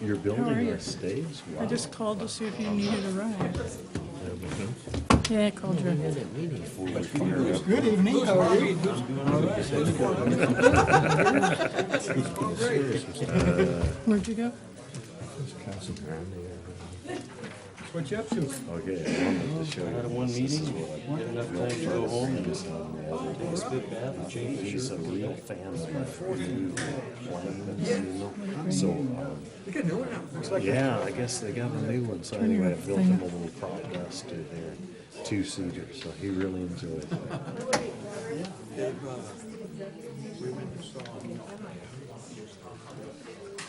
You're building a stage? Wow. I just called to see if you needed a ride. Okay. Yeah, I called you. Good evening, how are you? Where'd you go? What you up to? Okay, I wanted to show you. One meeting, get enough time to go home and Just on the other take a spit bath and change the He's a shirt. real fan of my planes, you know. So, You got a new one now. Looks like yeah, I guess they got a new one. So anyway, I built him a little prop nest to their two-seater. So he really enjoyed it.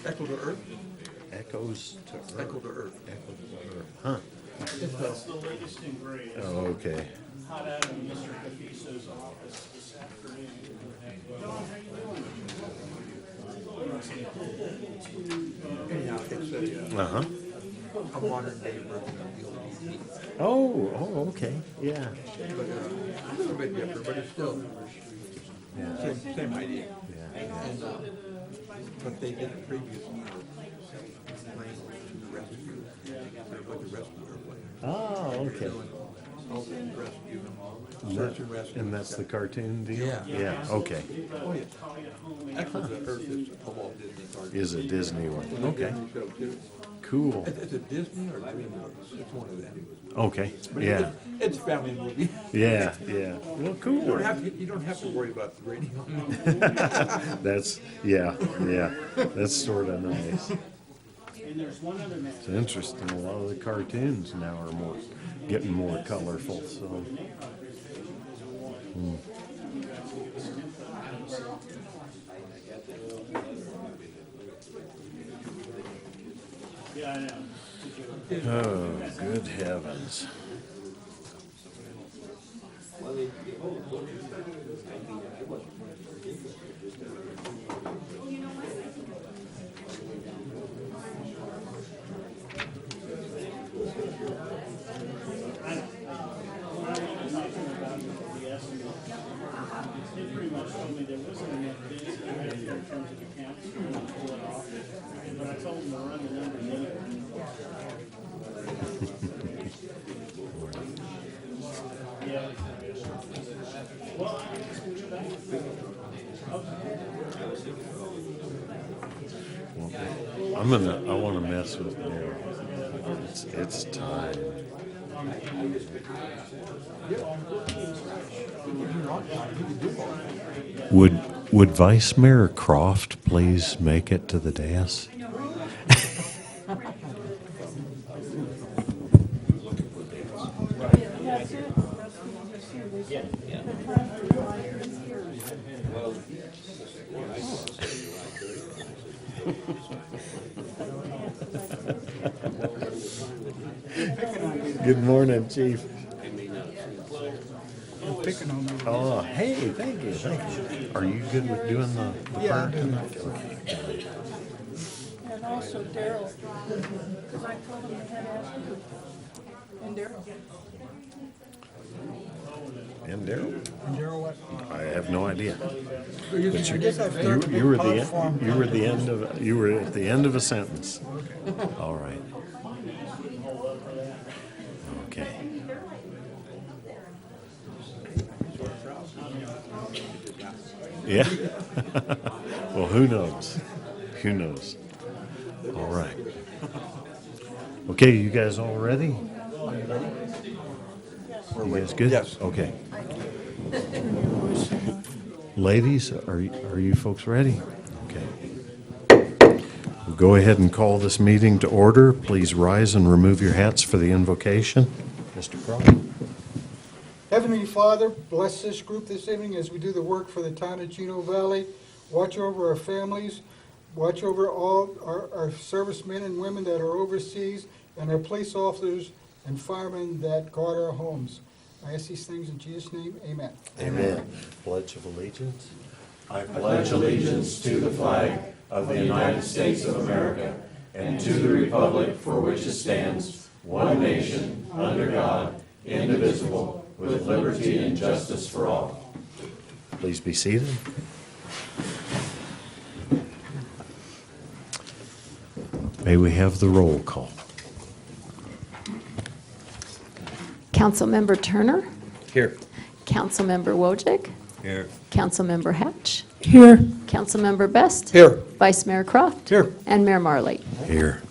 Echo to Earth. Echoes to Earth. Echo to Earth. Echo to Earth. Huh. That's the latest and greatest. Oh, okay. Hot out of Mr. Cafiso's office this afternoon. Anyhow, it's Uh-huh. a modern day version of the old ET. Oh, okay. Yeah. But a little bit different, but it's still same idea. Yeah. And but they did a previous plane to the rescue. They're like a rescue airplane. Oh, okay. All the rescue them all. Search and rescue. And that's the cartoon deal? Yeah. Yeah, okay. Oh, yeah. Echo to Earth is a Walt Disney cartoon. Is a Disney one. Okay. Disney show, too. Cool. It's a Disney or DreamWorks. It's one of them. Okay. But Yeah. it's a family movie. Yeah, yeah. Well, You cool. don't have to worry about the rating on it. That's, yeah, yeah. That's sort of nice. And there's one other man. It's interesting. A lot of the cartoons now are getting more colorful, so. Yeah, I know. Oh, good heavens. They pretty much told me there wasn't enough bids in terms of accounts to pull it off. But I told them to run the numbers anyway. Yeah. Well, I want to mess with Daryl. It's time. Would Vice Mayor Croft please make it to the dais? Good morning, Chief. Picking on me. Oh, hey, thank you. Are you good with doing the Yeah, I'm part? doing that. Okay. And also Daryl, because I told him they had asked you. And Daryl. And Daryl? And Daryl, what? I have no idea. I guess I've started to You were make the part form. you were the end of you were at the end of a sentence. All right. Okay. Yeah. Well, who knows? Who knows? All right. Okay, you guys all ready? You guys good? Yes. Okay. Ladies, are you folks ready? Okay. We'll go ahead and call this meeting to order. Please rise and remove your hats for the invocation. Mr. Croft. Heavenly Father, bless this group this evening as we do the work for the town of Chino Valley. Watch over our families. Watch over all our servicemen and women that are overseas and our police officers and firemen that guard our homes. I ask these things in Jesus' name. Amen. Amen. Pledge of allegiance. I pledge allegiance to the flag of the United States of America and to the republic for which it stands, one nation, under God, indivisible, with liberty and justice for all. Please be seated. May we have the roll call? Councilmember Turner, Here. Councilmember Wojcik, Here. Councilmember Hatch, Here. Councilmember Best. Here. Vice Mayor Croft. Here. And Mayor Marley. Here.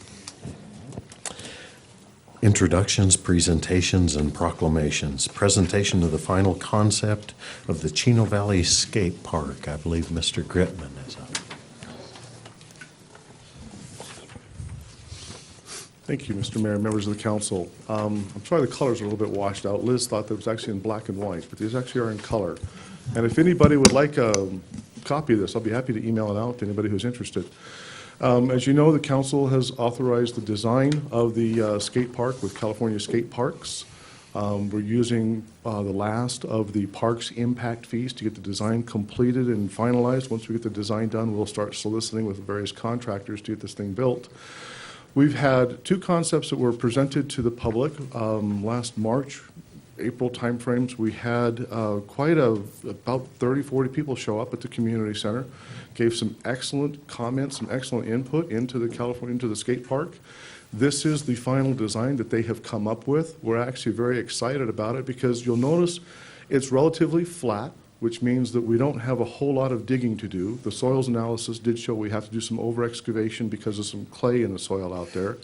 Introductions, presentations, and proclamations. Presentation of the final concept of the Chino Valley Skate Park. I believe Mr. Gritman is up. Thank you, Mr. Mayor, members of the council. I'm sorry the colors are a little bit washed out. Liz thought that was actually in black and white, but these actually are in color. And if anybody would like a copy of this, I'll be happy to email it out to anybody who's interested. As you know, the council has authorized the design of the skate park with California Skate Parks. We're using the last of the park's impact fees to get the design completed and finalized. Once we get the design done, we'll start soliciting with various contractors to get this thing built. We've had two concepts that were presented to the public last March, April timeframes. We had about 30, 40 people show up at the community center, gave some excellent comments, some excellent input into the skate park. This is the final design that they have come up with. We're actually very excited about it because you'll notice it's relatively flat, which means that we don't have a whole lot of digging to do. The soils analysis did show we have to do some over-excavation because of some clay in the soil out there.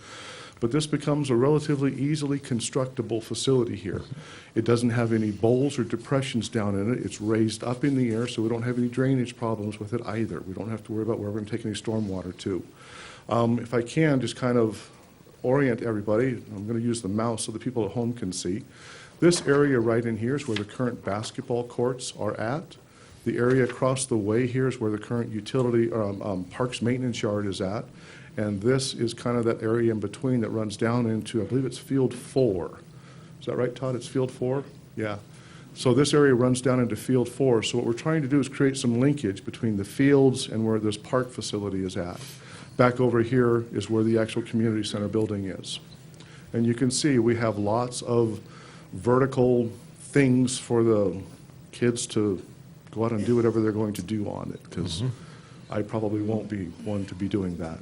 But this becomes a relatively easily constructible facility here. It doesn't have any bowls or depressions down in it. It's raised up in the air, so we don't have any drainage problems with it either. We don't have to worry about where we're going to take any stormwater to. If I can, just kind of orient everybody, I'm going to use the mouse so the people at home can see. This area right in here is where the current basketball courts are at. The area across the way here is where the current utility parks maintenance yard is at. And this is kind of that area in between that runs down into, I believe it's field 4. Is that right, Todd? It's field 4? Yeah. So this area runs down into field 4. So what we're trying to do is create some linkage between the fields and where this park facility is at. Back over here is where the actual community center building is. And you can see we have lots of vertical things for the kids to go out and do whatever they're going to do on it, because I probably won't be one to be doing that.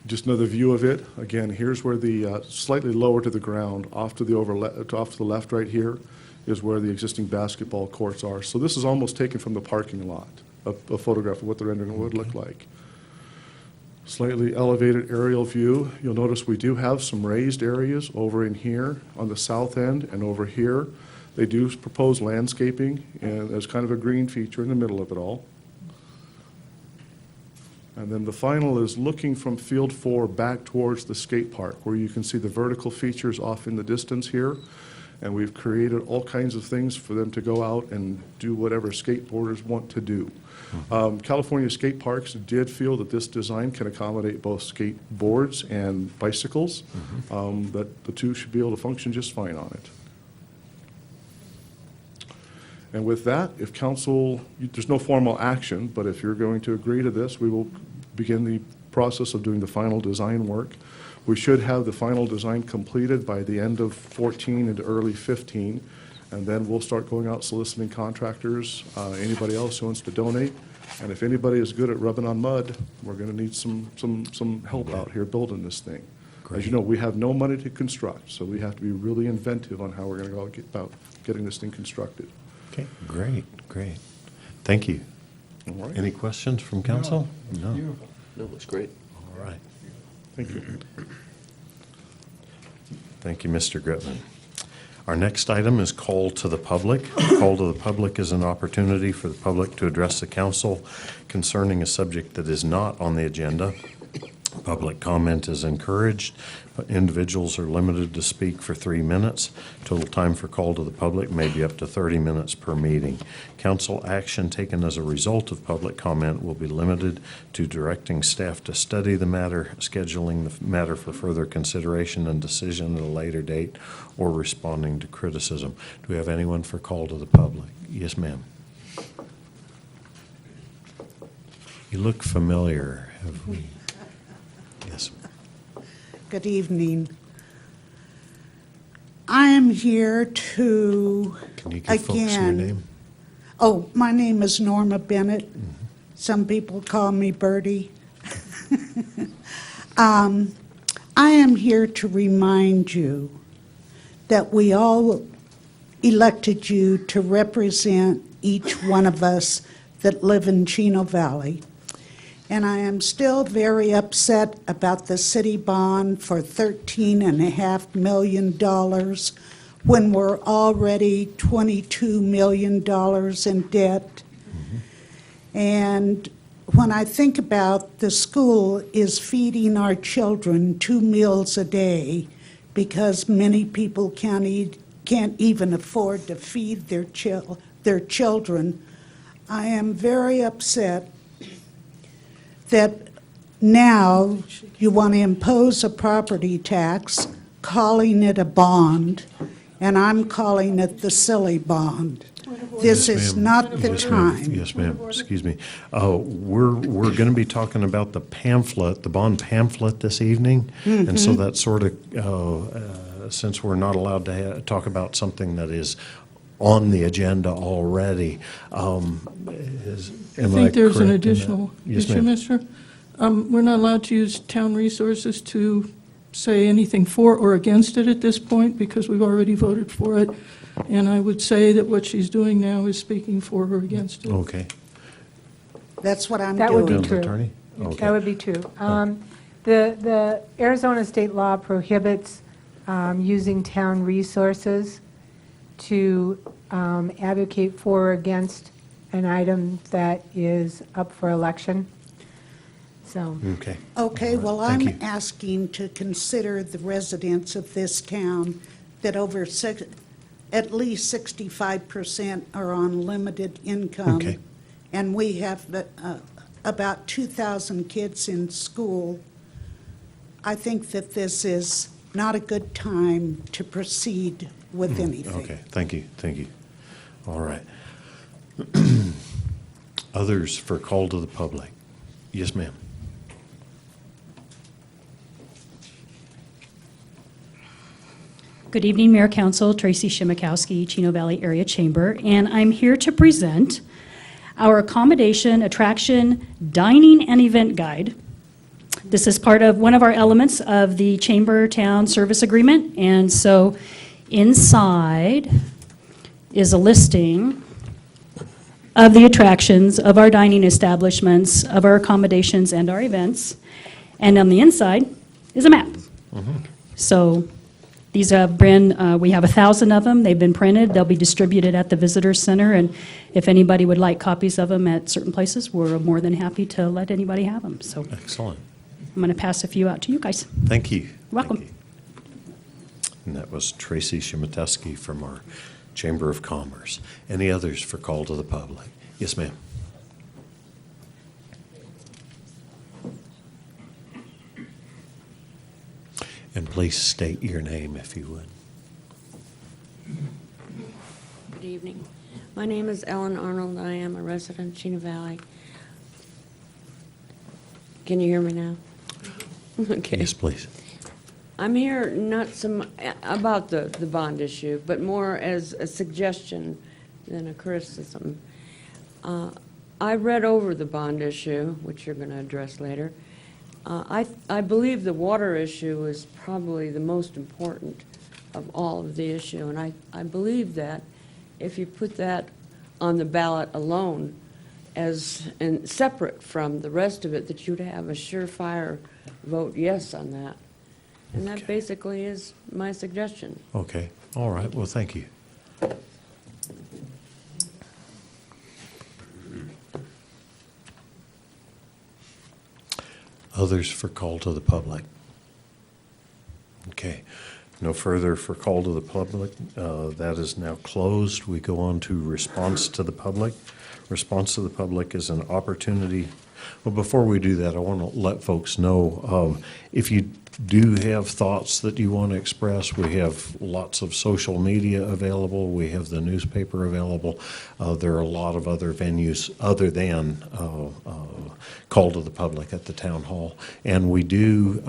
Just another view of it. Again, here's where the slightly lower to the ground, off to the left right here, is where the existing basketball courts are. So this is almost taken from the parking lot, a photograph of what the rendering would look like. Slightly elevated aerial view. You'll notice we do have some raised areas over in here on the south end and over here. They do propose landscaping, and there's kind of a green feature in the middle of it all. And then the final is looking from field 4 back towards the skate park, where you can see the vertical features off in the distance here. And we've created all kinds of things for them to go out and do whatever skateboarders want to do. California Skate Parks did feel that this design can accommodate both skateboards and bicycles, that the two should be able to function just fine on it. And with that, if council, there's no formal action, but if you're going to agree to this, we will begin the process of doing the final design work. We should have the final design completed by the end of 14 into early 15, and then we'll start going out soliciting contractors, anybody else who wants to donate. And if anybody is good at rubbing on mud, we're going to need some help out here building this thing. As you know, we have no money to construct, so we have to be really inventive on how we're going to go about getting this thing constructed. Okay, great. Thank you. All right. Any questions from council? No. No, it's great. All right. Thank you. Thank you, Mr. Gritman. Our next item is call to the public. Call to the public is an opportunity for the public to address the council concerning a subject that is not on the agenda. Public comment is encouraged. Individuals are limited to speak for 3 minutes. Total time for call to the public may be up to 30 minutes per meeting. Council action taken as a result of public comment will be limited to directing staff to study the matter, scheduling the matter for further consideration and decision at a later date, or responding to criticism. Do we have anyone for call to the public? Yes, ma'am. You look familiar. Have we? Yes. Good evening. I am here to, Can you give folks your name? Oh, my name is Norma Bennett. Some people call me Bertie. I am here to remind you that we all elected you to represent each one of us that live in Chino Valley. And I am still very upset about the city bond for $13.5 million when we're already $22 million in debt. And when I think about the school is feeding our children 2 meals a day because many people can't even afford to feed their children, I am very upset that now you want to impose a property tax, calling it a bond, and I'm calling it the silly bond. This Yes, is ma'am. not the Yes, ma'am. time. Yes, ma'am. Excuse me. We're going to be talking about the pamphlet, the bond pamphlet this evening. And so that sort of, since we're not allowed to talk about something that is on the agenda already, am I think there's correct in an that? additional Yes, issue, ma'am. mister. We're not allowed to use town resources to say anything for or against it at this point because we've already voted for it. And I would say that what she's doing now is speaking for or against it. Okay. That's what I'm That would be doing. Town's true. attorney? Okay. That would be true. The Arizona state law prohibits using town resources to advocate for or against an item that is up for election. So, Okay. Okay, well, Thank I'm you. asking to consider the residents of this town that at least 65% are on limited income. Okay. And we have about 2,000 kids in school. I think that this is not a good time to proceed with anything. Okay, thank you, thank you. All right. Others for call to the public? Yes, ma'am. Good evening, Mayor Council, Tracy Shimikowski, Chino Valley Area Chamber, and I'm here to present our accommodation, attraction, dining, and event guide. This is part of one of our elements of the Chamber Town Service Agreement, and so inside is a listing of the attractions, of our dining establishments, of our accommodations, and our events. And on the inside is a map. So these have been, we have 1,000 of them. They've been printed. They'll be distributed at the Visitor Center. And if anybody would like copies of them at certain places, we're more than happy to let anybody have them. So I'm Excellent. going to pass a few out to you guys. Thank you. Welcome. Thank you. And that was Tracy Shimataski from our Chamber of Commerce. Any others for call to the public? Yes, ma'am. And please state your name if you would. Good evening. My name is Ellen Arnold. I am a resident of Chino Valley. Can you hear me now? Okay. Yes, please. I'm here not about the bond issue, but more as a suggestion than a criticism. I read over the bond issue, which you're going to address later. I believe the water issue is probably the most important of all of the issue, and I believe that if you put that on the ballot alone and separate from the rest of it, that you'd have a surefire vote yes on that. And that basically is my suggestion. Okay. All right. Well, thank you. Others for call to the public? Okay. No further for call to the public. That is now closed. We go on to response to the public. Response to the public is an opportunity. Well, before we do that, I want to let folks know, if you do have thoughts that you want to express, we have lots of social media available. We have the newspaper available. There are a lot of other venues other than call to the public at the town hall. And we do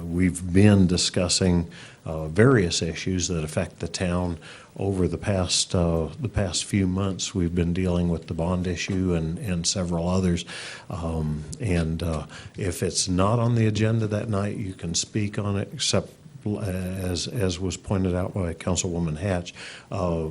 we've been discussing various issues that affect the town over the past few months. We've been dealing with the bond issue and several others. If it's not on the agenda that night, you can speak on it, except as was pointed out by Councilwoman Hatch,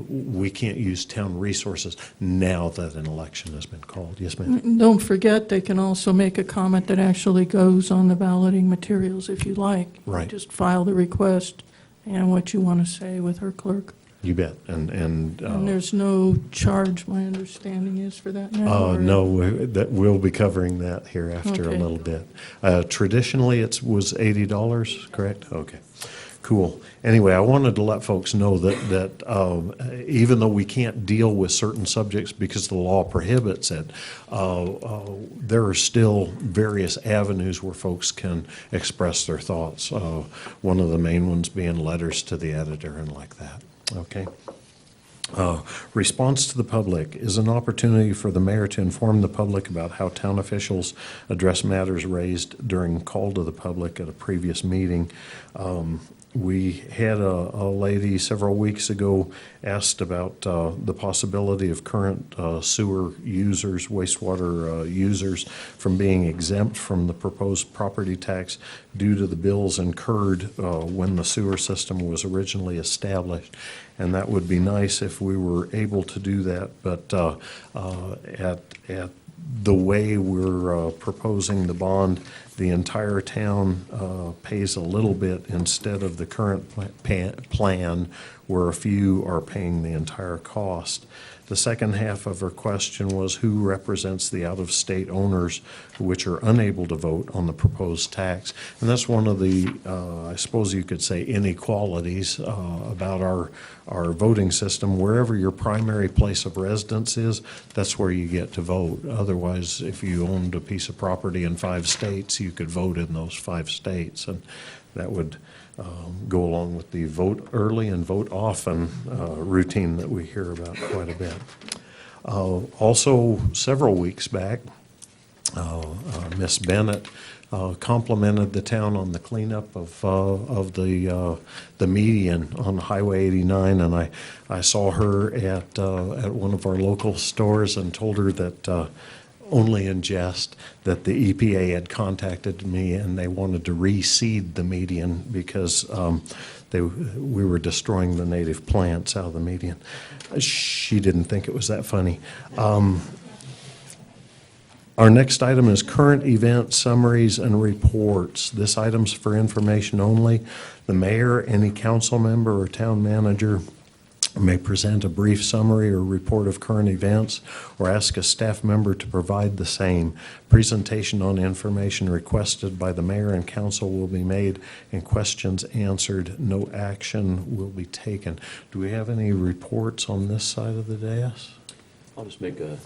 we can't use town resources now that an election has been called. Yes, ma'am? Don't forget, they can also make a comment that actually goes on the balloting materials if you like. Right. Just file the request and what you want to say with her clerk. You bet. And there's no charge, my understanding is, for that now? or- No, that we'll be covering that here after a Okay. little bit. Traditionally, it was $80, correct? Okay, cool. Anyway, I wanted to let folks know that even though we can't deal with certain subjects because the law prohibits it, there are still various avenues where folks can express their thoughts. One of the main ones being letters to the editor and like that. Okay. Response to the public is an opportunity for the mayor to inform the public about how town officials address matters raised during call to the public at a previous meeting. We had a lady several weeks ago asked about the possibility of current sewer users, wastewater users, from being exempt from the proposed property tax due to the bills incurred when the sewer system was originally established. And that would be nice if we were able to do that, but at the way we're proposing the bond, the entire town pays a little bit instead of the current plan where a few are paying the entire cost. The second half of her question was who represents the out-of-state owners which are unable to vote on the proposed tax. And that's one of the, I suppose you could say, inequalities about our voting system. Wherever your primary place of residence is, that's where you get to vote. Otherwise, if you owned a piece of property in 5 states, you could vote in those 5 states. And that would go along with the vote early and vote often routine that we hear about quite a bit. Also, several weeks back, Miss Bennett complimented the town on the cleanup of the median on Highway 89, and I saw her at one of our local stores and told her that only in jest, that the EPA had contacted me and they wanted to reseed the median because we were destroying the native plants out of the median. She didn't think it was that funny. Our next item is current event summaries and reports. This item's for information only. The mayor, any council member, or town manager may present a brief summary or report of current events or ask a staff member to provide the same. Presentation on information requested by the mayor and council will be made and questions answered. No action will be taken. Do we have any reports on this side of the dais? I'll just make a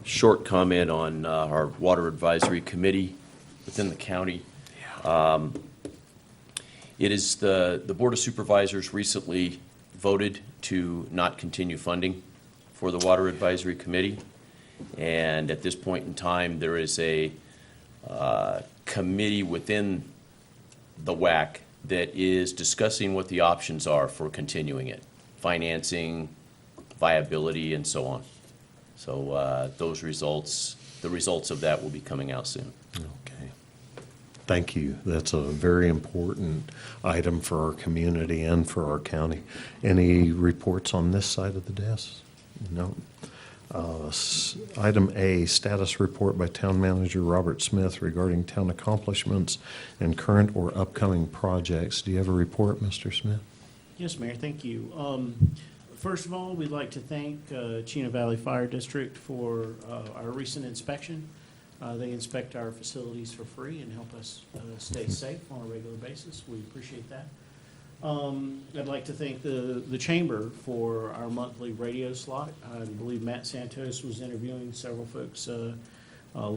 short comment on our Water Advisory Committee within the county. It is the Board of Supervisors recently voted to not continue funding for the Water Advisory Committee. And at this point in time, there is a committee within the WAC that is discussing what the options are for continuing it, financing, viability, and so on. So the results of that will be coming out soon. Okay. Thank you. That's a very important item for our community and for our county. Any reports on this side of the desk? No. Item A, status report by Town Manager Robert Smith regarding town accomplishments and current or upcoming projects. Do you have a report, Mr. Smith? Yes, Mayor, thank you. First of all, we'd like to thank Chino Valley Fire District for our recent inspection. They inspect our facilities for free and help us stay safe on a regular basis. We appreciate that. I'd like to thank the Chamber for our monthly radio slot. I believe Matt Santos was interviewing several folks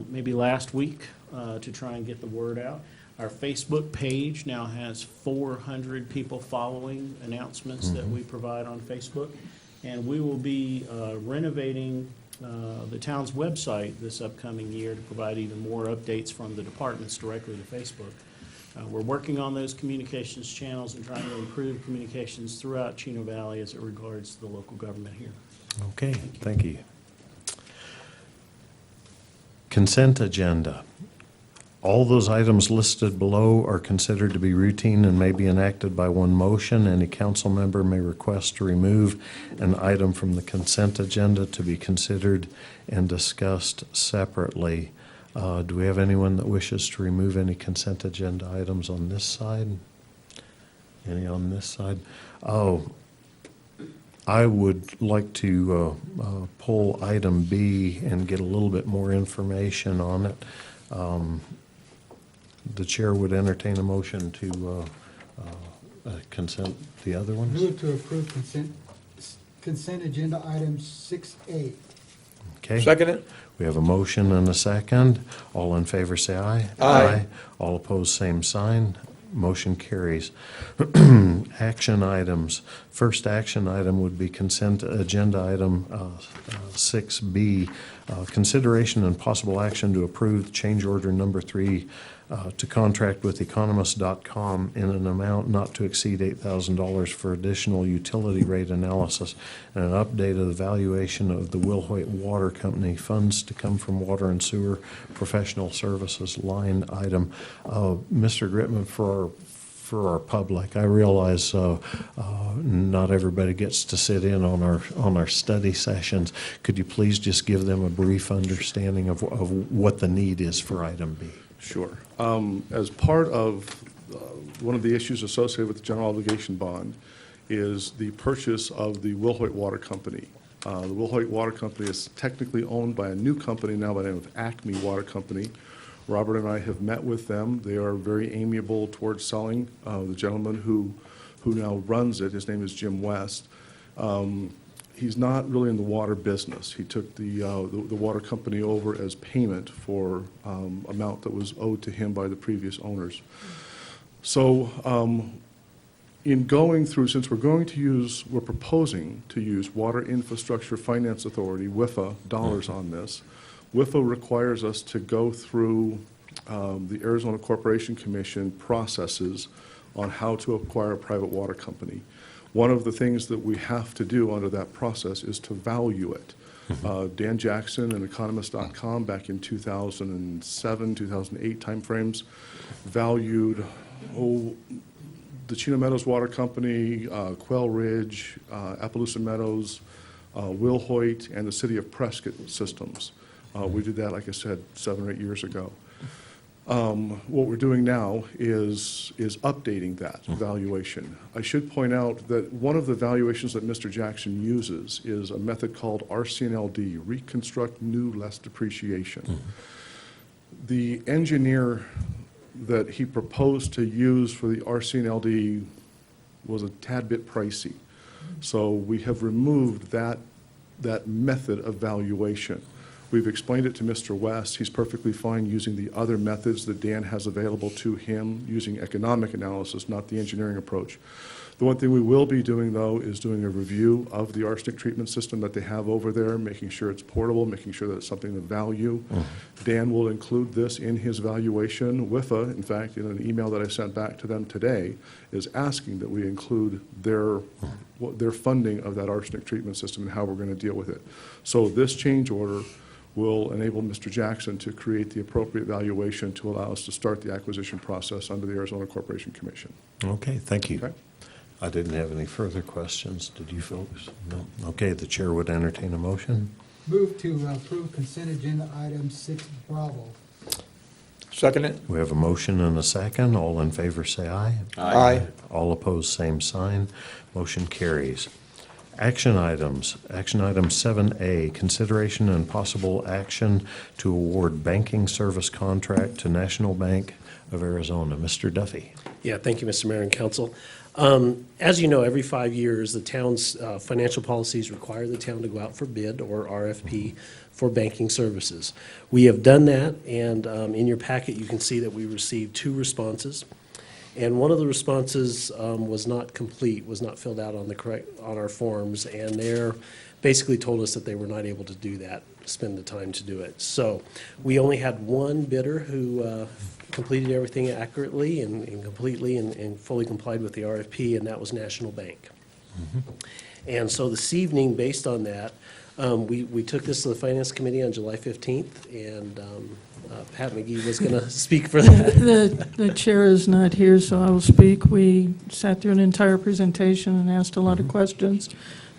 maybe last week to try and get the word out. Our Facebook page now has 400 people following announcements that we provide on Facebook. And we will be renovating the town's website this upcoming year to provide even more updates from the departments directly to Facebook. We're working on those communications channels and trying to improve communications throughout Chino Valley as it regards the local government here. Okay, thank you. Consent agenda. All those items listed below are considered to be routine and may be enacted by one motion. Any council member may request to remove an item from the consent agenda to be considered and discussed separately. Do we have anyone that wishes to remove any consent agenda items on this side? Any on this side? Oh, I would like to pull item B and get a little bit more information on it. The chair would entertain a motion to consent the other ones. Move to approve consent agenda item 6A. Okay. Second it? We have a motion and a second. All in favor, say aye. Aye. All opposed, same sign. Motion carries. Action items. First action item would be consent agenda item 6B. Consideration and possible action to approve change order number 3 to contract with economist.com in an amount not to exceed $8,000 for additional utility rate analysis and an update of the valuation of the Wilhoit Water Company funds to come from water and sewer professional services line item. Mr. Gritman, for our public, I realize not everybody gets to sit in on our study sessions. Could you please just give them a brief understanding of what the need is for item B? Sure. As part of one of the issues associated with the general obligation bond is the purchase of the Wilhoit Water Company. The Wilhoit Water Company is technically owned by a new company now by the name of Acme Water Company. Robert and I have met with them. They are very amiable towards selling. The gentleman who now runs it, his name is Jim West. He's not really in the water business. He took the water company over as payment for amount that was owed to him by the previous owners. So in going through, since we're proposing to use Water Infrastructure Finance Authority, WIFA, dollars on this, WIFA requires us to go through the Arizona Corporation Commission processes on how to acquire a private water company. One of the things that we have to do under that process is to value it. Dan Jackson and Economist.com back in 2007, 2008 timeframes valued the Chino Meadows Water Company, Quail Ridge, Appaloosa Meadows, Wilhoit, and the City of Prescott systems. We did that, like I said, 7 or 8 years ago. What we're doing now is updating that valuation. I should point out that one of the valuations that Mr. Jackson uses is a method called RCNLD, Reconstruct New Less Depreciation. The engineer that he proposed to use for the RCNLD was a tad bit pricey. So we have removed that method of valuation. We've explained it to Mr. West. He's perfectly fine using the other methods that Dan has available to him, using economic analysis, not the engineering approach. The one thing we will be doing, though, is doing a review of the arsenic treatment system that they have over there, making sure it's portable, making sure that it's something of value. Dan will include this in his valuation. WIFA, in fact, in an email that I sent back to them today, is asking that we include their funding of that arsenic treatment system and how we're going to deal with it. So this change order will enable Mr. Jackson to create the appropriate valuation to allow us to start the acquisition process under the Arizona Corporation Commission. Okay, thank you. Okay. I didn't have any further questions. Did you folks? No. Okay, the chair would entertain a motion. Move to approve consent agenda item 6 Bravo. Second it? We have a motion and a second. All in favor, say aye. Aye. All opposed, same sign. Motion carries. Action items. Action item 7A, consideration and possible action to award banking service contract to National Bank of Arizona. Mr. Duffy. Yeah, thank you, Mr. Mayor and Council. As you know, every 5 years, the town's financial policies require the town to go out for bid, or RFP, for banking services. We have done that, and in your packet, you can see that we received 2 responses. And one of the responses was not complete, was not filled out on our forms, and they're basically told us that they were not able to do that. spend the time to do it. So we only had one bidder who completed everything accurately and completely and fully complied with the RFP, and that was National Bank. And so this evening, based on that, we took this to the Finance Committee on July 15th, and Pat McGee was going to speak for that. The chair is not here, so I will speak. We sat through an entire presentation and asked a lot of questions.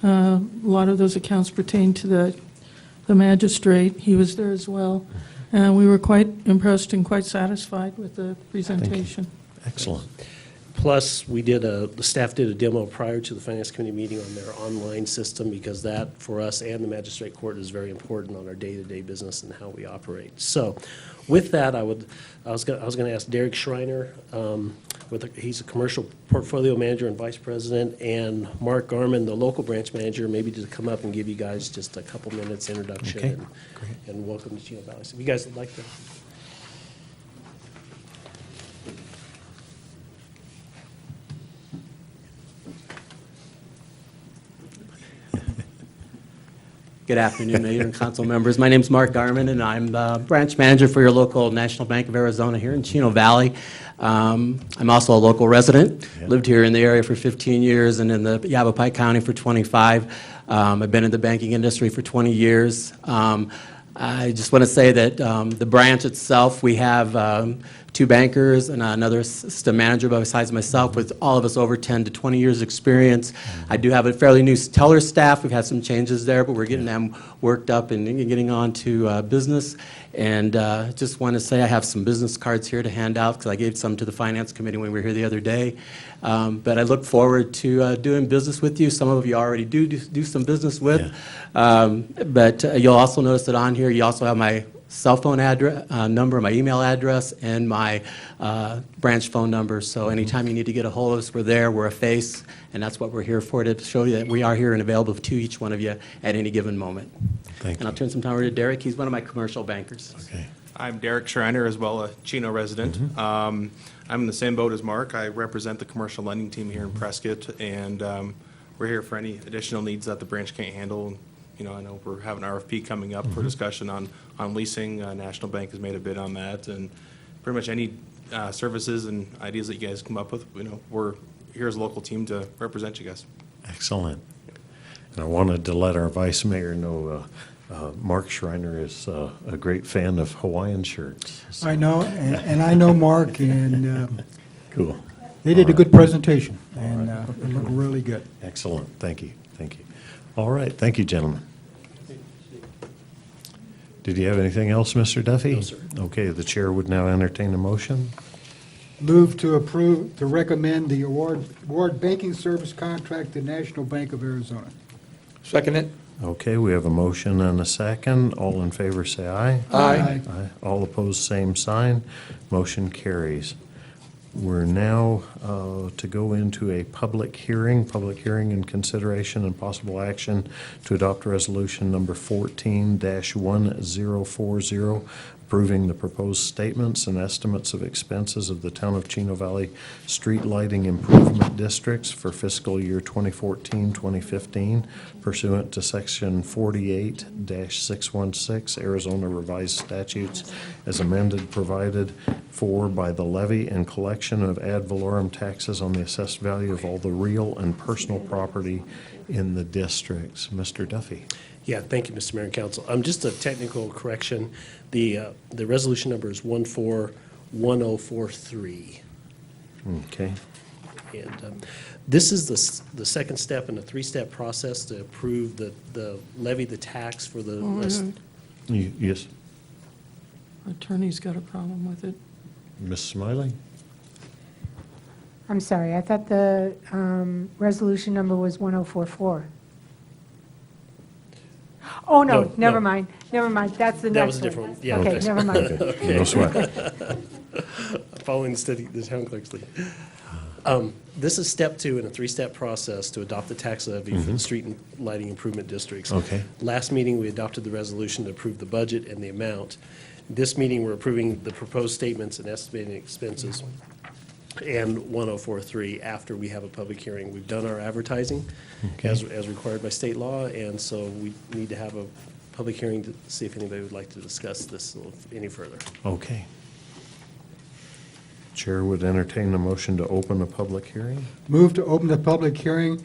A lot of those accounts pertain to the magistrate. He was there as well. And we were quite impressed and quite satisfied with the presentation. Excellent. Plus, the staff did a demo prior to the Finance Committee meeting on their online system, because that, for us and the magistrate court, is very important on our day-to-day business and how we operate. So with that, I was going to ask Derek Schreiner, he's a commercial portfolio manager and vice president, and Mark Garman, the local branch manager, maybe to come up and give you guys just a couple minutes introduction. Okay, and welcome to Chino Valley. So if you guys would like to. Good afternoon, Mayor and council members. My name is Mark Garman, and I'm the branch manager for your local National Bank of Arizona here in Chino Valley. I'm also a local resident. Lived here in the area for 15 years and in the Yavapai County for 25. I've been in the banking industry for 20 years. I just want to say that the branch itself, we have 2 bankers and another system manager besides myself, with all of us over 10 to 20 years experience. I do have a fairly new teller staff. We've had some changes there, but we're getting them worked up and getting on to business. And just want to say I have some business cards here to hand out, because I gave some to the Finance Committee when we were here the other day. But I look forward to doing business with you. Some of you already do some business with. But you'll also notice that on here, you also have my cell phone address, number, my email address, and my branch phone number. So anytime you need to get a hold of us, we're there. We're a face, and that's what we're here for, to show you that we are here and available to each one of you at any given moment. Thank and I'll turn some time over to Derek. He's one of my commercial bankers. Okay. I'm Derek Schreiner, as well, a Chino resident. I'm in the same boat as Mark. I represent the commercial lending team here in Prescott, and we're here for any additional needs that the branch can't handle. You know, I know we're having an RFP coming up for discussion on leasing. National Bank has made a bid on that, and pretty much any services and ideas that you guys come up with, you know, we're here as a local team to represent you guys. Excellent. And I wanted to let our vice mayor know Mark Schreiner is a great fan of Hawaiian shirts. So. I know, and I know Mark, and Cool. they did a good presentation, and it looked really good. Excellent. Thank you. Thank you. All right. Thank you, gentlemen. Did you have anything else, Mr. Duffy? No, sir. Okay, the chair would now entertain a motion. Move to approve, to recommend the award banking service contract to National Bank of Arizona. Second it? Okay, we have a motion and a second. All in favor, say aye. Aye. Aye. All opposed, same sign. Motion carries. We're now to go into a public hearing and consideration and possible action to adopt resolution number 14-1040, approving the proposed statements and estimates of expenses of the Town of Chino Valley Street Lighting Improvement Districts for fiscal year 2014-2015 pursuant to Section 48-616 Arizona Revised Statutes as amended, provided for by the levy and collection of ad valorem taxes on the assessed value of all the real and personal property in the districts. Mr. Duffy. Yeah, thank you, Mr. Mayor and Council. Just a technical correction. The resolution number is 141043. Okay. And this is the second step in a 3-step process to approve the levy, the tax for the list. Yes. Attorney's got a problem with it. Ms. Smiley? I'm sorry, I thought the resolution number was 1044. Oh, no, No, never no. mind, that's the That next was a one. different one. Yeah, Okay, okay. never mind. Okay, no sweat. Following the town clerk's lead. This is step 2 in a 3-step process to adopt the tax levy for the street and lighting improvement districts. Okay. Last meeting, we adopted the resolution to approve the budget and the amount. This meeting, we're approving the proposed statements and estimating expenses and 1043 after we have a public hearing. We've done our advertising as required by state law, and so we need to have a public hearing to see if anybody would like to discuss this a little any further. Okay. Chair would entertain a motion to open a public hearing. Move to open the public hearing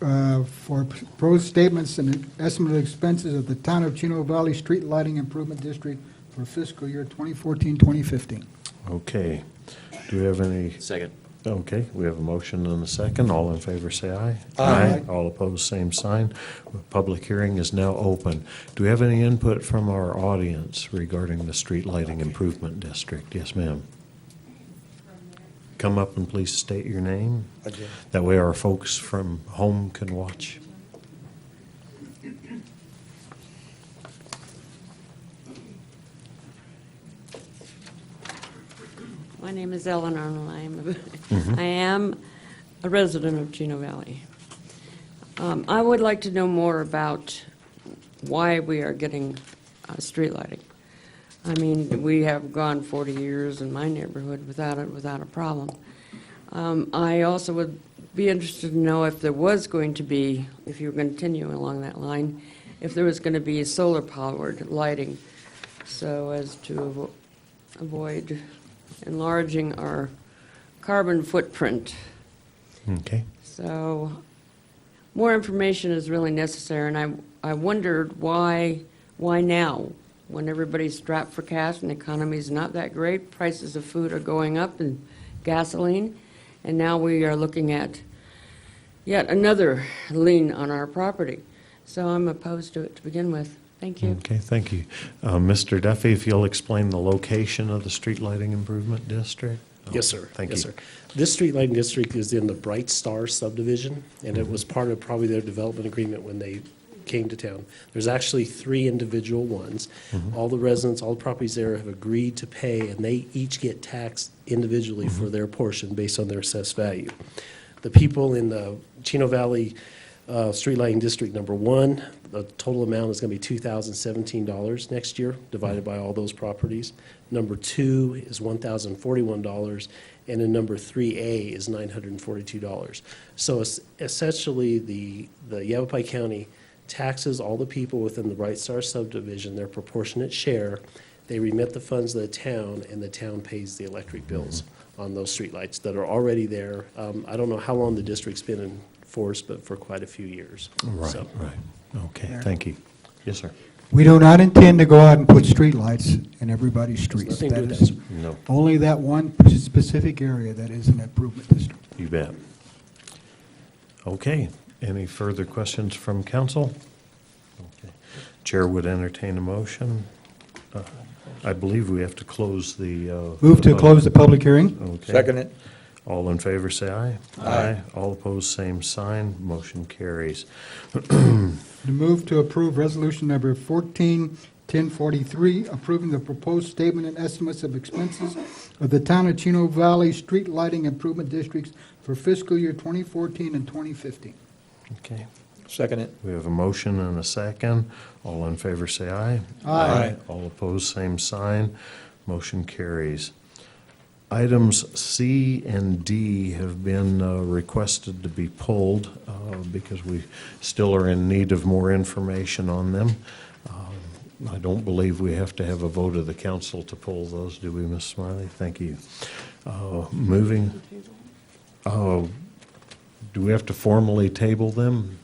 for proposed statements and estimate of expenses of the Town of Chino Valley Street Lighting Improvement District for fiscal year 2014-2015. Okay. Do we have any? Second. Okay, we have a motion and a second. All in favor, say aye. Aye. All opposed, same sign. Public hearing is now open. Do we have any input from our audience regarding the street lighting improvement district? Yes, ma'am. Come up and please state your name. That way our folks from home can watch. My name is Ellen Arnold. I am a resident of Chino Valley. I would like to know more about why we are getting street lighting. I mean, we have gone 40 years in my neighborhood without a problem. I also would be interested to know if there was going to be, if you were going to continue along that line, if there was going to be solar-powered lighting so as to avoid enlarging our carbon footprint. Okay. So more information is really necessary, and I wondered why now, when everybody's strapped for cash and the economy's not that great, prices of food are going up and gasoline, and now we are looking at yet another lien on our property. So I'm opposed to it to begin with. Thank you. Okay, thank you. Mr. Duffy, if you'll explain the location of the street lighting improvement district? Yes, sir. Thank Yes, you. sir. This street lighting district is in the Bright Star subdivision, and it was part of probably their development agreement when they came to town. There's actually 3 individual ones. All the residents, all the properties there have agreed to pay, and they each get taxed individually for their portion based on their assessed value. The people in the Chino Valley Street Lighting District Number 1, the total amount is going to be $2,017 next year, divided by all those properties. Number 2 is $1,041, and in number 3A is $942. So essentially, the Yavapai County taxes all the people within the Bright Star subdivision their proportionate share. They remit the funds to the town, and the town pays the electric bills on those streetlights that are already there. I don't know how long the district's been in force, but for quite a few years. Right, So- right. Okay, thank you. Yes, sir. We do not intend to go out and put streetlights in everybody's streets. nothing to do That with is No. only that one specific area that is an improvement district. You bet. Okay, any further questions from council? Okay. Chair would entertain a motion. I believe we have to close the. Move to close the public hearing. Okay. Second it. All in favor, say aye. Aye. All opposed, same sign. Motion carries. To move to approve resolution number 14-1043, approving the proposed statement and estimates of expenses of the Town of Chino Valley Street Lighting Improvement Districts for fiscal year 2014 and 2015. Okay. Second it. We have a motion and a second. All in favor, say aye. Aye. All opposed, same sign. Motion carries. Items C and D have been requested to be pulled because we still are in need of more information on them. I don't believe we have to have a vote of the council to pull those, do we, Ms. Smiley? Thank you. Moving, do we have to formally table them,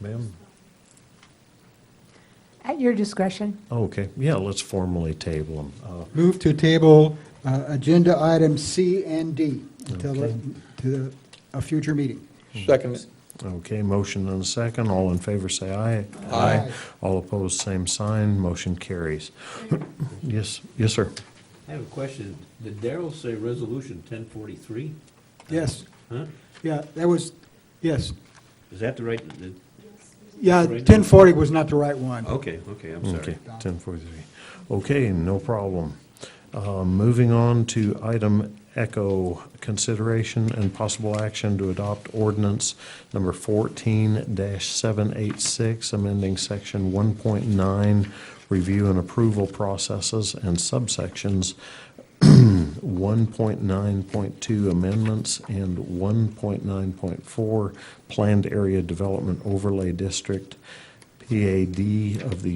ma'am? At your discretion. Okay, yeah, let's formally table them. Move to table agenda items C and D until Okay. to a future meeting. Second it. Okay, motion and a second. All in favor, say aye. Aye. All opposed, same sign. Motion carries. Yes, yes, sir. I have a question. Did Darrell say resolution 1043? Yes, Huh? yeah, that was, yes. Is that the right? Yeah, Right. 1040 was not the right one. Okay, I'm sorry. Okay, 1043. Okay, no problem. Moving on to item Echo, consideration and possible action to adopt ordinance number 14-786, amending section 1.9, review and approval processes, and subsections 1.9.2 amendments and 1.9.4 planned area development overlay district, PAD of the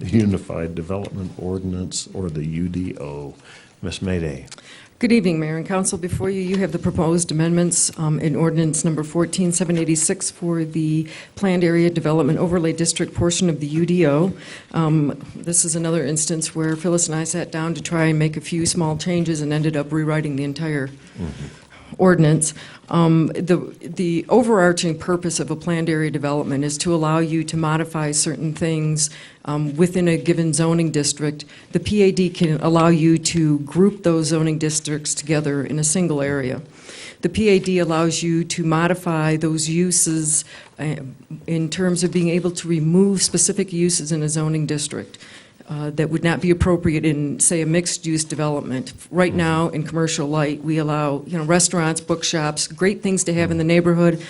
Unified Development Ordinance, or the UDO. Ms. Mayday. Good evening, Mayor and Council. Before you, you have the proposed amendments in ordinance number 14786 for the Planned Area Development Overlay District portion of the UDO. This is another instance where Phyllis and I sat down to try and make a few small changes and ended up rewriting the entire ordinance. The overarching purpose of a planned area development is to allow you to modify certain things within a given zoning district. The PAD can allow you to group those zoning districts together in a single area. The PAD allows you to modify those uses in terms of being able to remove specific uses in a zoning district that would not be appropriate in, say, a mixed-use development. Right now, in commercial light, we allow, restaurants, bookshops, great things to have in the neighborhood,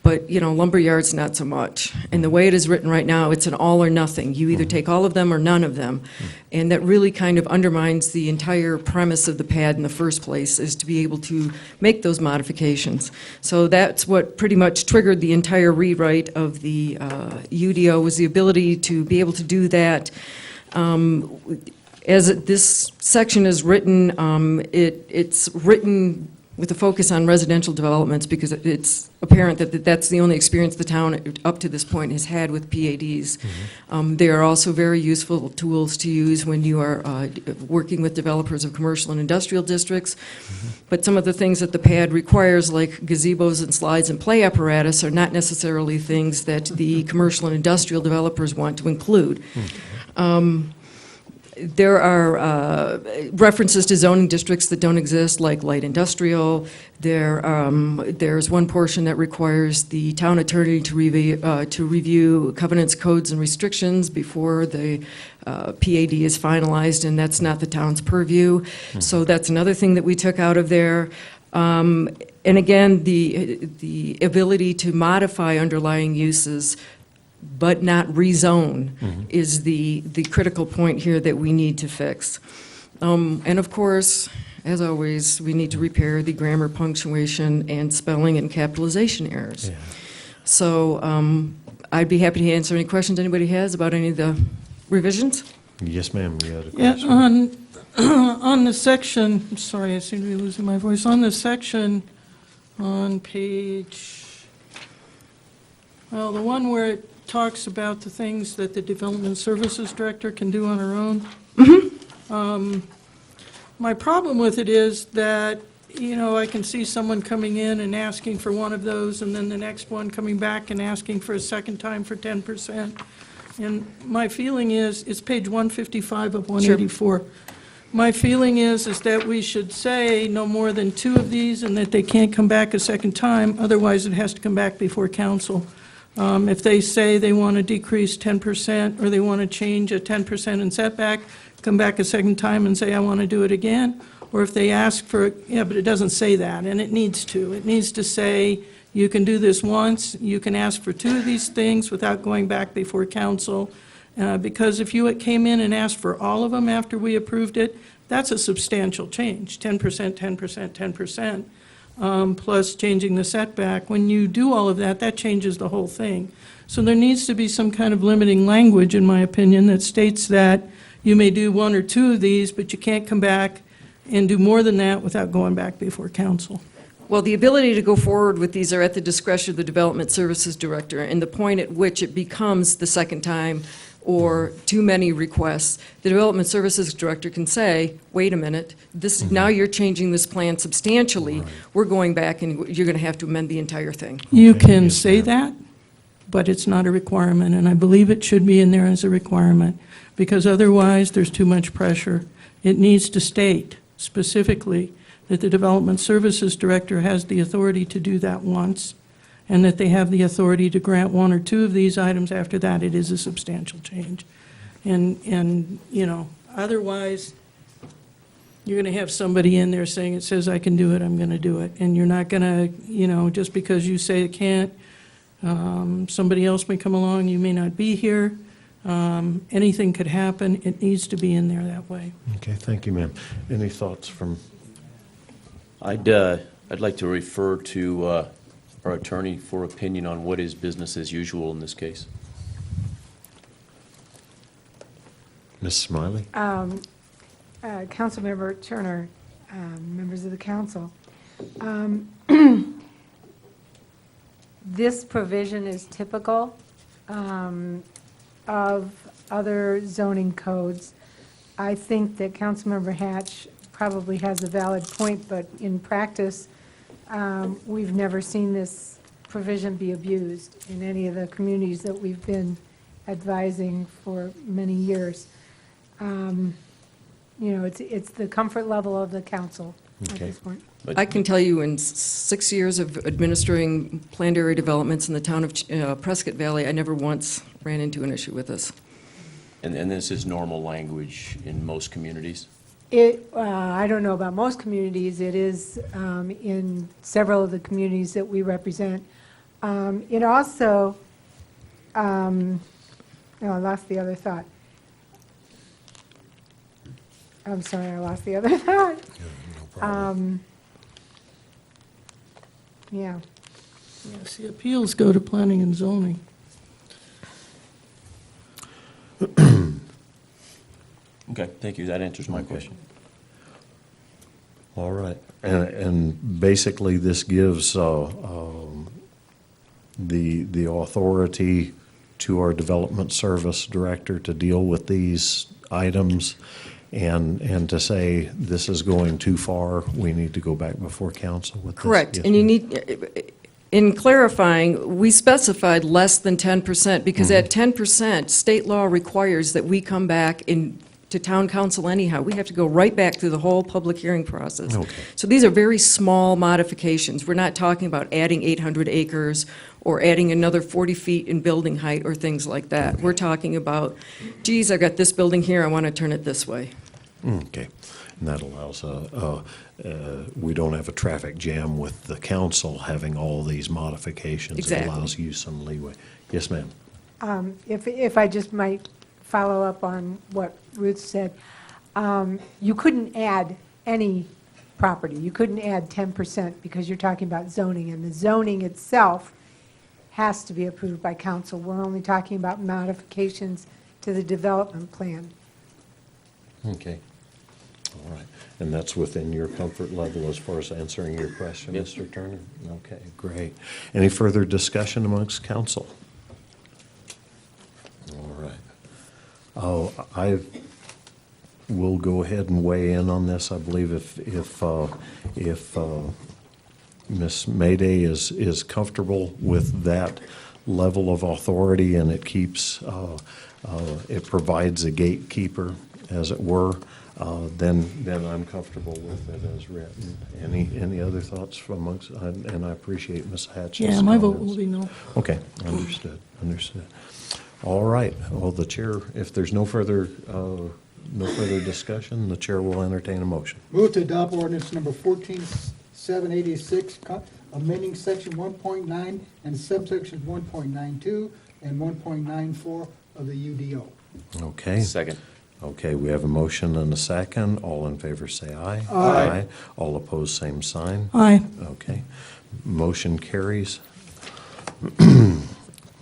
but, lumber yards, not so much. And the way it is written right now, it's an all or nothing. You either take all of them or none of them. And that really kind of undermines the entire premise of the PAD in the first place, is to be able to make those modifications. So that's what pretty much triggered the entire rewrite of the UDO, was the ability to be able to do that. As this section is written, it's written with a focus on residential developments because it's apparent that that's the only experience the town up to this point has had with PADs. They are also very useful tools to use when you are working with developers of commercial and industrial districts. But some of the things that the PAD requires, like gazebos and slides and play apparatus, are not necessarily things that the commercial and industrial developers want to include. There are references to zoning districts that don't exist, like light industrial. There's one portion that requires the town attorney to review covenants, codes, and restrictions before the PAD is finalized, and that's not the town's purview. So that's another thing that we took out of there. And again, the ability to modify underlying uses but not rezone is the critical point here that we need to fix. And of course, as always, we need to repair the grammar, punctuation, and spelling and capitalization errors. Yeah. So I'd be happy to answer any questions anybody has about any of the revisions. Yes, ma'am, you had a Yeah, question? on the section, I'm sorry, I seem to be losing my voice. On the section on page, well, the one where it talks about the things that the Development Services Director can do on her own. My problem with it is that, I can see someone coming in and asking for one of those, and then the next one coming back and asking for a second time for 10%. And my feeling is, it's page 155 of 184. My feeling is that we should say no more than 2 of these and that they can't come back a second time, otherwise it has to come back before council. If they say they want to decrease 10% or they want to change a 10% in setback, come back a second time and say, I want to do it again. Or if they ask for, but it doesn't say that, and it needs to. It needs to say, you can do this once, you can ask for 2 of these things without going back before council. Because if you came in and asked for all of them after we approved it, that's a substantial change, 10%, 10%, 10%. Plus changing the setback. When you do all of that, that changes the whole thing. So there needs to be some kind of limiting language, in my opinion, that states that you may do 1 or 2 of these, but you can't come back and do more than that without going back before council. Well, the ability to go forward with these are at the discretion of the Development Services Director, and the point at which it becomes the second time or too many requests, the Development Services Director can say, wait a minute, now you're changing this plan substantially. Right. We're going back and you're going to have to amend the entire thing. You can say that, but it's not a requirement, and I believe it should be in there as a requirement, because otherwise there's too much pressure. It needs to state specifically that the Development Services Director has the authority to do that once, and that they have the authority to grant 1 or 2 of these items. After that, it is a substantial change. And otherwise, you're going to have somebody in there saying, it says I can do it, I'm going to do it. And you're not going to, just because you say it can't, somebody else may come along, you may not be here. Anything could happen. It needs to be in there that way. Okay, thank you, ma'am. Any thoughts from? I'd like to refer to our attorney for opinion on what is business as usual in this case. Ms. Smiley? Councilmember Turner, members of the council. This provision is typical of other zoning codes. I think that Councilmember Hatch probably has a valid point, but in practice, we've never seen this provision be abused in any of the communities that we've been advising for many years. It's the comfort level of the council at Okay. this point. I can tell you in 6 years of administering planned area developments in the town of Prescott Valley, I never once ran into an issue with this. And this is normal language in most communities? I don't know about most communities. It is in several of the communities that we represent. It also, I lost the other thought. I'm sorry, I lost the other thought. No problem. Yeah. Yes, the appeals go to planning and zoning. Okay, thank you. That answers my Okay. question. All right. And basically, this gives the authority to our development service director to deal with these items and to say, this is going too far, we need to go back before council with this. Correct. Yes, And you ma'am. need, in clarifying, we specified less than 10%, because at 10%, state law requires that we come back to town council anyhow. We have to go right back through the whole public hearing process. Okay. So these are very small modifications. We're not talking about adding 800 acres or adding another 40 feet in building height or things like that. We're talking about, geez, I got this building here, I want to turn it this way. Okay. And that allows, we don't have a traffic jam with the council having all these modifications. Exactly. It allows you some leeway. Yes, ma'am. If I just might follow up on what Ruth said, you couldn't add any property. You couldn't add 10% because you're talking about zoning, and the zoning itself has to be approved by council. We're only talking about modifications to the development plan. Okay. All right. And that's within your comfort level as far as answering your question, Yep. Mr. Turner? Okay, great. Any further discussion amongst council? All right. Oh, I will go ahead and weigh in on this. I believe if Ms. Mayday is comfortable with that level of authority and it keeps, it provides a gatekeeper, as it were, then I'm comfortable with it as written. Any other thoughts from amongst, and I appreciate Ms. Hatch's Yeah, my vote comments. will be no. Okay, understood. All right, well, the chair, if there's no further discussion, the chair will entertain a motion. Move to adopt ordinance number 14786, amending section 1.9 and subsections 1.92 and 1.94 of the UDO. Okay. Second. Okay, we have a motion and a second. All in favor, say aye. Aye. All opposed, same sign. Aye. Okay. Motion carries.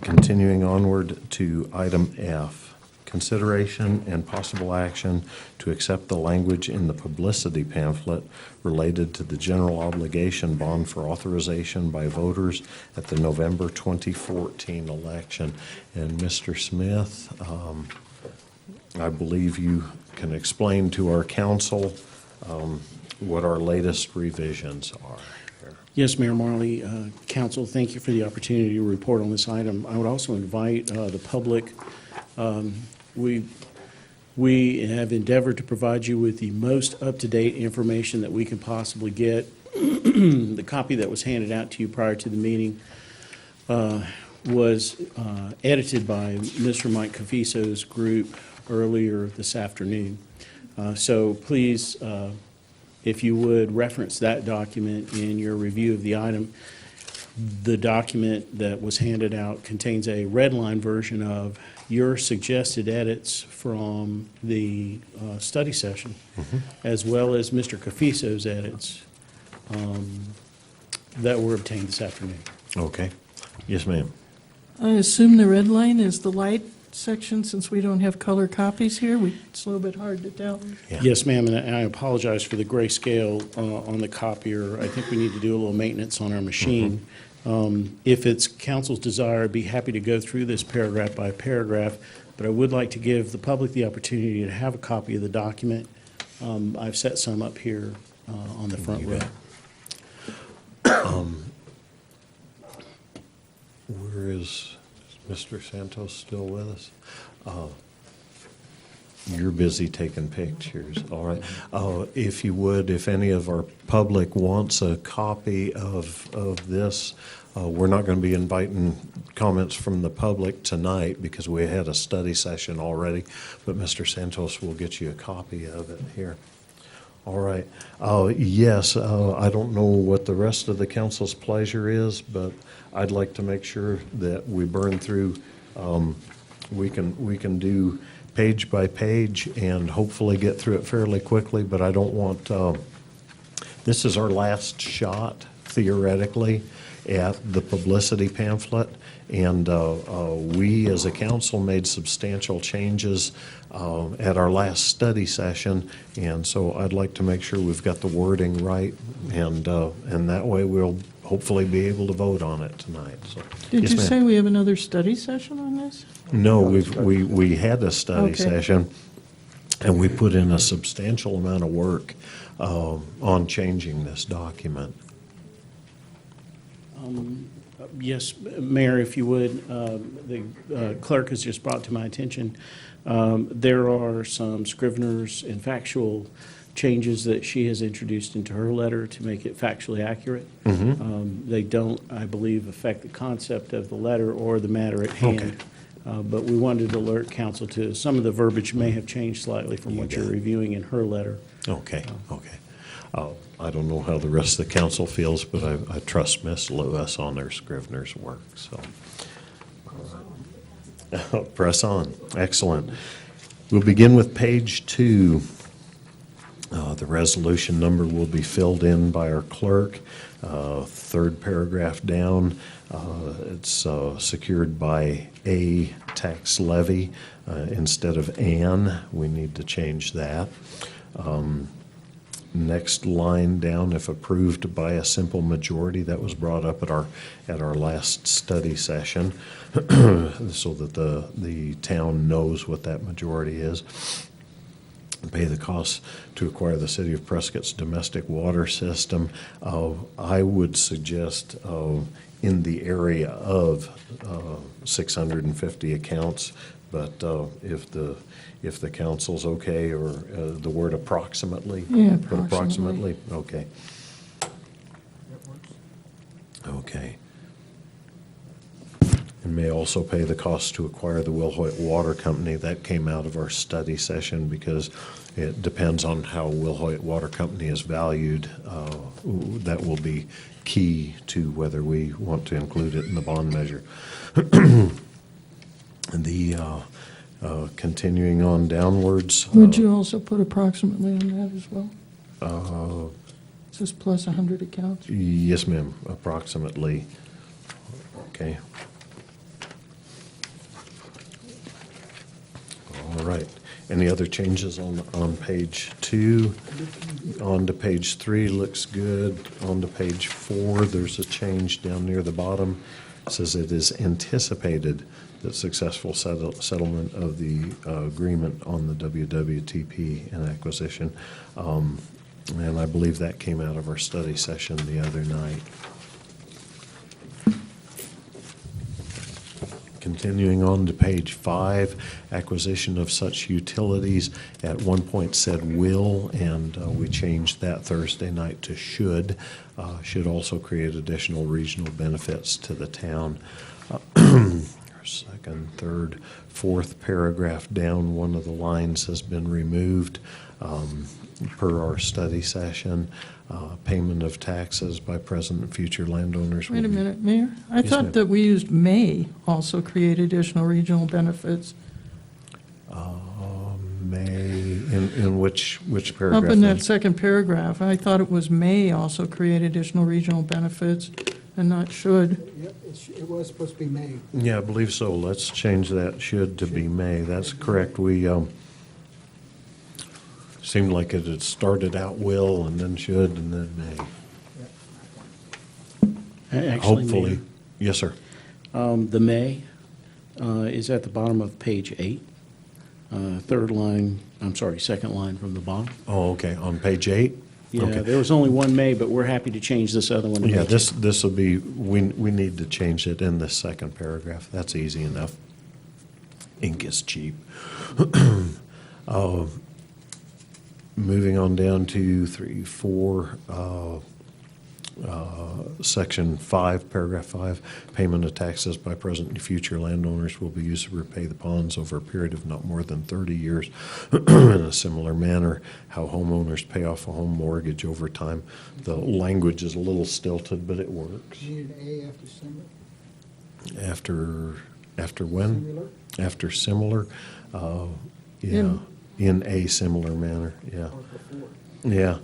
Continuing onward to item F, consideration and possible action to accept the language in the publicity pamphlet related to the general obligation bond for authorization by voters at the November 2014 election. And Mr. Smith, I believe you can explain to our council what our latest revisions are. Yes, Mayor Marley, council, thank you for the opportunity to report on this item. I would also invite the public. We have endeavored to provide you with the most up-to-date information that we can possibly get. The copy that was handed out to you prior to the meeting was edited by Mr. Mike Cafiso's group earlier this afternoon. So please, if you would, reference that document in your review of the item. The document that was handed out contains a red line version of your suggested edits from the study session, as well as Mr. Cafiso's edits that were obtained this afternoon. Okay. Yes, ma'am. I assume the red line is the light section, since we don't have color copies here? It's a little bit hard to tell. Yes, ma'am, and I apologize for the grayscale on the copier. I think we need to do a little maintenance on our machine. If it's council's desire, I'd be happy to go through this paragraph by paragraph, but I would like to give the public the opportunity to have a copy of the document. I've set some up here on the front row. Where is Mr. Santos still with us? You're busy taking pictures, all right. If you would, if any of our public wants a copy of this, we're not going to be inviting comments from the public tonight because we had a study session already, but Mr. Santos will get you a copy of it here. All right. Yes, I don't know what the rest of the council's pleasure is, but I'd like to make sure that we burn through, we can do page by page and hopefully get through it fairly quickly, but I don't want, this is our last shot, theoretically, at the publicity pamphlet, and we as a council made substantial changes at our last study session, and so I'd like to make sure we've got the wording right, and that way we'll hopefully be able to vote on it tonight. So, Did yes, you ma'am. say we have another study session on this? No, we had a study Okay. session, and we put in a substantial amount of work on changing this document. Yes, Mayor, if you would, the clerk has just brought to my attention, there are some Scrivener's and factual changes that she has introduced into her letter to make it factually accurate. They don't, I believe, affect the concept of the letter or the matter at hand. But we wanted to alert council to some of the verbiage may have changed slightly from what you're reviewing in her letter. Okay, okay. I don't know how the rest of the council feels, but I trust Miss Lewis on her Scrivener's work, so. Press on. Excellent. We'll begin with page 2. The resolution number will be filled in by our clerk. Third paragraph down, it's secured by a tax levy instead of an. We need to change that. Next line down, if approved by a simple majority, that was brought up at our last study session, so that the town knows what that majority is. Pay the costs to acquire the city of Prescott's domestic water system. I would suggest in the area of 650 accounts, but if the council's okay, or the word approximately? Yeah, Put approximately. Okay. Okay. And may also pay the cost to acquire the Wilhoit Water Company. That came out of our study session because it depends on how Wilhoit Water Company is valued. That will be key to whether we want to include it in the bond measure. Continuing on downwards. Would you also put approximately on that as well? Is this plus 100 accounts? Yes, ma'am, approximately. Okay. All right. Any other changes on page 2? On to page 3, looks good. On to page 4, there's a change down near the bottom. It says it is anticipated that successful settlement of the agreement on the WWTP and acquisition. And I believe that came out of our study session the other night. Continuing on to page 5, acquisition of such utilities. At one point said will, and we changed that Thursday night to should. Should also create additional regional benefits to the town. Second, third, fourth paragraph down, one of the lines has been removed per our study session. Payment of taxes by present and future landowners. Wait a minute, Mayor. I Yes, thought ma'am. that we used may also create additional regional benefits. May, in which paragraph? Up in then? that second paragraph, I thought it was may also create additional regional benefits. and not should. Yep, it was supposed to be May. Yeah, I believe so. Let's change that should to be may. That's correct. We, seemed like it had started out will and then should and then may. Actually, Hopefully. Mayor, Yes, sir. the may is at the bottom of page 8. Second line from the bottom. Oh, okay, on page 8? Yeah, Okay. there was only one may, but we're happy to change this other one to Yeah, May. this will be, we need to change it in the second paragraph. That's easy enough. Ink is cheap. Moving on down to 3, 4, section 5, paragraph 5, payment of taxes by present and future landowners will be used to repay the bonds over a period of not more than 30 years in a similar manner. How homeowners pay off a home mortgage over time. The language is a little stilted, but it works. You need an A after similar. After when? Similar. After similar, yeah, in a similar manner, yeah. Or before. Yeah.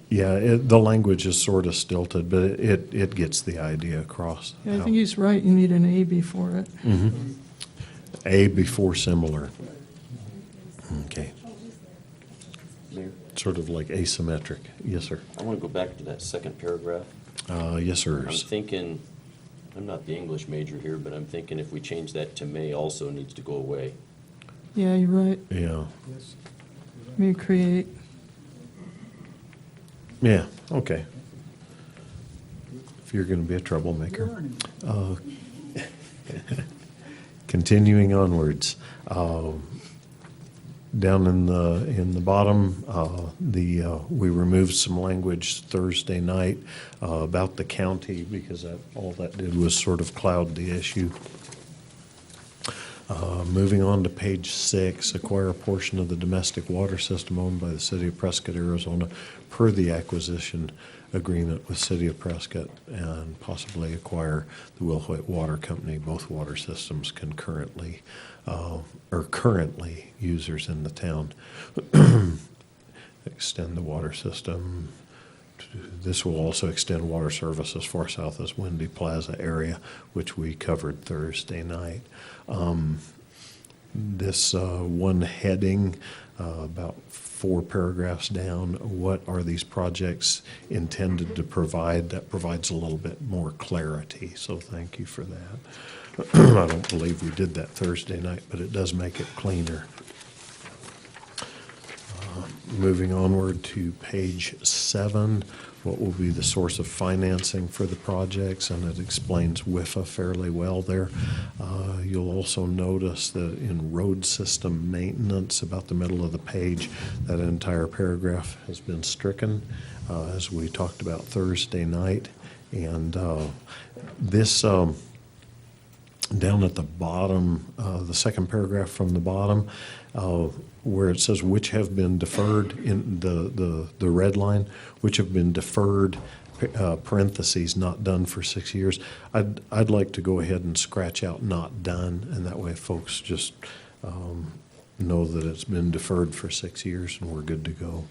Yeah, the language is sort of stilted, but it gets the idea across. Yeah, I think he's right, you need an A before it. Mhm. A before similar. Okay. Mayor, Sort of like asymmetric. Yes, sir. I want to go back to that second paragraph. Yes, sir. I'm thinking, I'm not the English major here, but I'm thinking if we change that to may also needs to go away. Yeah, you're right. Yeah. Yes. Recreate. Yeah, okay. If you're going to be a troublemaker. Continuing onwards. Down in the bottom, we removed some language Thursday night about the county because all that did was sort of cloud the issue. Moving on to page 6, acquire a portion of the domestic water system owned by the city of Prescott, Arizona, per the acquisition agreement with city of Prescott, and possibly acquire the Will Hoyt Water Company, both water systems concurrently, or currently users in the town. Extend the water system. This will also extend water service as far south as Windy Plaza area, which we covered Thursday night. This one heading, about 4 paragraphs down, what are these projects intended to provide? That provides a little bit more clarity, so thank you for that. I don't believe we did that Thursday night, but it does make it cleaner. Moving onward to page 7, what will be the source of financing for the projects, and it explains WIFA fairly well there. You'll also notice that in road system maintenance, about the middle of the page, that entire paragraph has been stricken, as we talked about Thursday night. And this, down at the bottom, the second paragraph from the bottom, where it says which have been deferred in the red line, which have been deferred, parentheses, not done for 6 years. I'd like to go ahead and scratch out not done, and that way folks just know that it's been deferred for 6 years and we're good to go.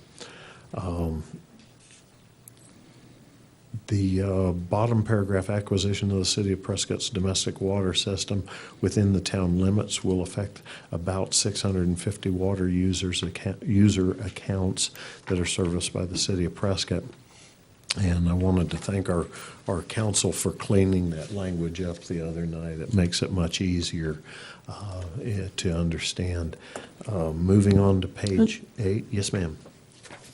The bottom paragraph, acquisition of the city of Prescott's domestic water system within the town limits will affect about 650 water user accounts that are serviced by the city of Prescott. And I wanted to thank our council for cleaning that language up the other night. It makes it much easier to understand. Moving on to page 8. Yes, ma'am.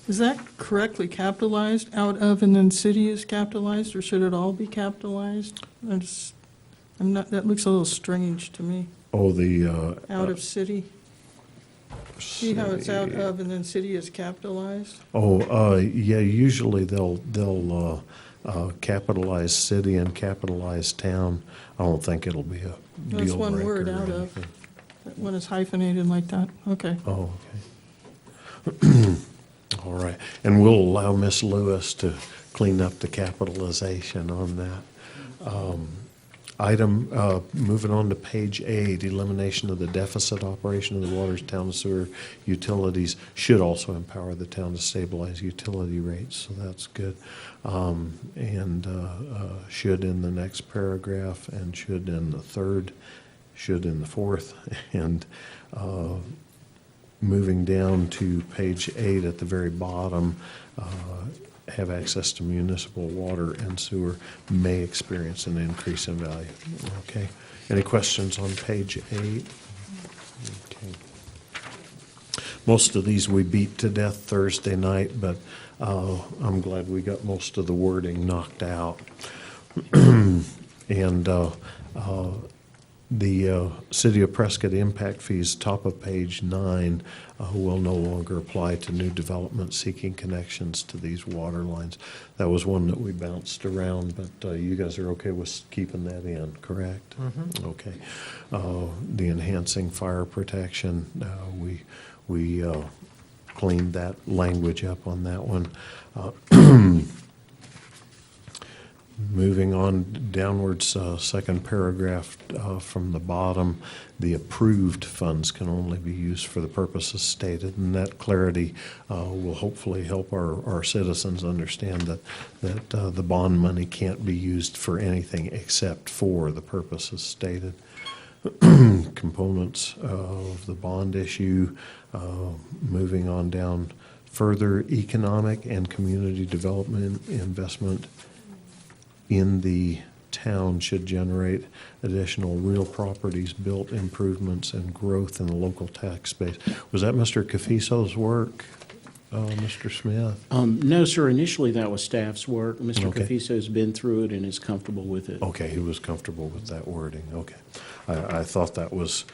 Is that correctly capitalized, out of and then city is capitalized, or should it all be capitalized? That looks a little strange to me. Oh, the Out of city. See how it's out of and then city is capitalized? Oh, yeah, usually they'll capitalize city and capitalize town. I don't think it'll be a deal breaker. That's one word, or out of. anything. That one is hyphenated like that, okay. Oh, okay. All right, and we'll allow Miss Lewis to clean up the capitalization on that. Moving on to page 8, elimination of the deficit operation of the water, town and sewer utilities should also empower the town to stabilize utility rates, so that's good. Should in the next paragraph, and should in the third, should in the fourth, and moving down to page 8 at the very bottom, have access to municipal water and sewer may experience an increase in value. Okay. Any questions on page 8? Okay. Most of these we beat to death Thursday night, but I'm glad we got most of the wording knocked out. And the City of Prescott impact fees, top of page 9, will no longer apply to new development seeking connections to these water lines. That was one that we bounced around, but you guys are okay with keeping that in, correct? Mm-hmm. Okay. The enhancing fire protection, we cleaned that language up on that one. Moving on downwards, second paragraph from the bottom, the approved funds can only be used for the purposes stated, and that clarity will hopefully help our citizens understand that the bond money can't be used for anything except for the purposes stated. Components of the bond issue, moving on down further, economic and community development investment in the town should generate additional real properties, built improvements, and growth in the local tax base. Was that Mr. Cafiso's work, Mr. Smith? No, sir. Initially, that was staff's work. Mr. Okay. Cafiso's been through it and is comfortable with it. Okay, he was comfortable with that wording. Okay. I thought that was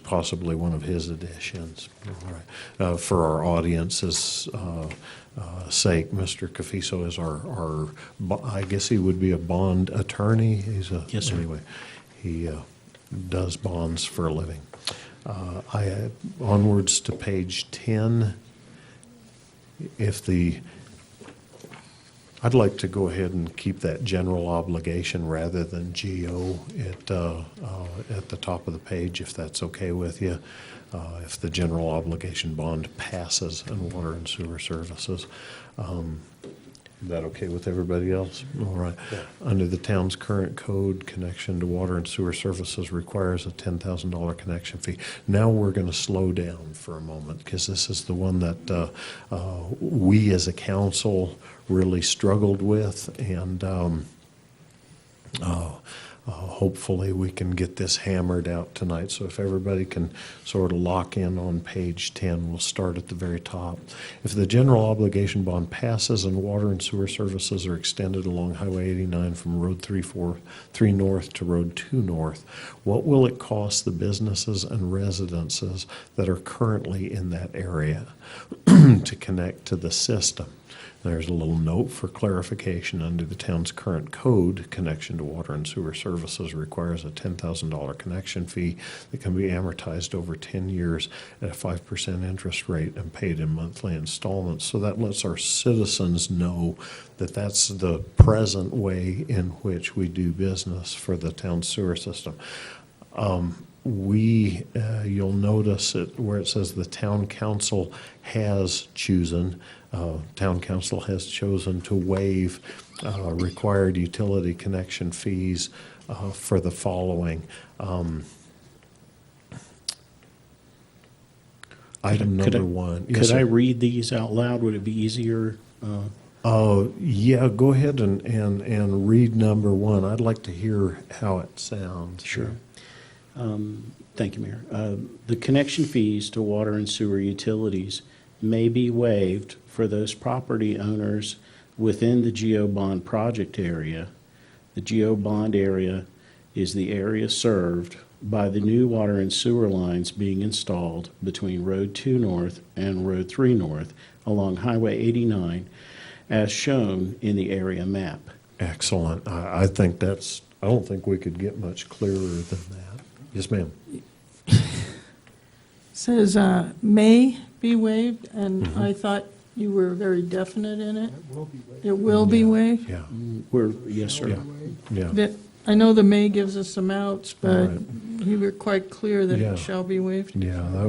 possibly one of his additions. All right. For our audience's sake, Mr. Cafiso is our, I guess he would be a bond attorney. He's a, yes, sir. Anyway, he does bonds for a living. Onwards to page 10. I'd like to go ahead and keep that general obligation rather than GO at the top of the page, if that's okay with you. If the general obligation bond passes in water and sewer services. Is that okay with everybody else? All right. Yeah. Under the town's current code, connection to water and sewer services requires a $10,000 connection fee. Now we're going to slow down for a moment, because this is the one that we as a council really struggled with, and hopefully we can get this hammered out tonight. So if everybody can sort of lock in on page 10, we'll start at the very top. If the general obligation bond passes and water and sewer services are extended along Highway 89 from Road 3 North to Road 2 North, what will it cost the businesses and residences that are currently in that area to connect to the system? There's a little note for clarification. Under the town's current code, connection to water and sewer services requires a $10,000 connection fee that can be amortized over 10 years at a 5% interest rate and paid in monthly installments. So that lets our citizens know that that's the present way in which we do business for the town sewer system. You'll notice where it says the town council has chosen to waive required utility connection fees for the following. Item number 1. Yes, Could I sir. read these out loud? Would it be easier? Yeah, go ahead and read number 1. I'd like to hear how it sounds. Sure. Thank you, Mayor. The connection fees to water and sewer utilities may be waived for those property owners within the GO bond project area. The GO bond area is the area served by the new water and sewer lines being installed between Road 2 North and Road 3 North along Highway 89 as shown in the area map. Excellent. I think I don't think we could get much clearer than that. Yes, ma'am. Says may be waived, and I thought you were very definite in it. It will be waived. Yeah. Yes, sir. Yeah. That I know the may gives us some outs, but Right. you were quite clear that Yeah. it shall be waived. Yeah,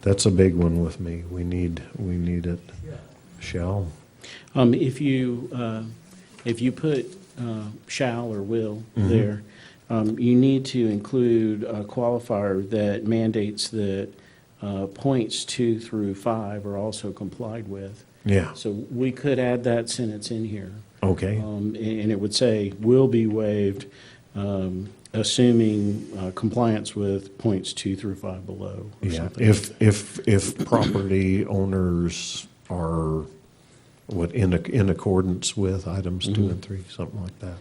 that's a big one with me. We need it. Shall? If you put shall or will there, you need to include a qualifier that mandates that points 2 through 5 are also complied with. Yeah. So we could add that sentence in here. Okay. And it would say, will be waived, assuming compliance with points 2 through 5 below, or Yeah, something like that. if property owners are, in accordance with items 2 and 3, something like that.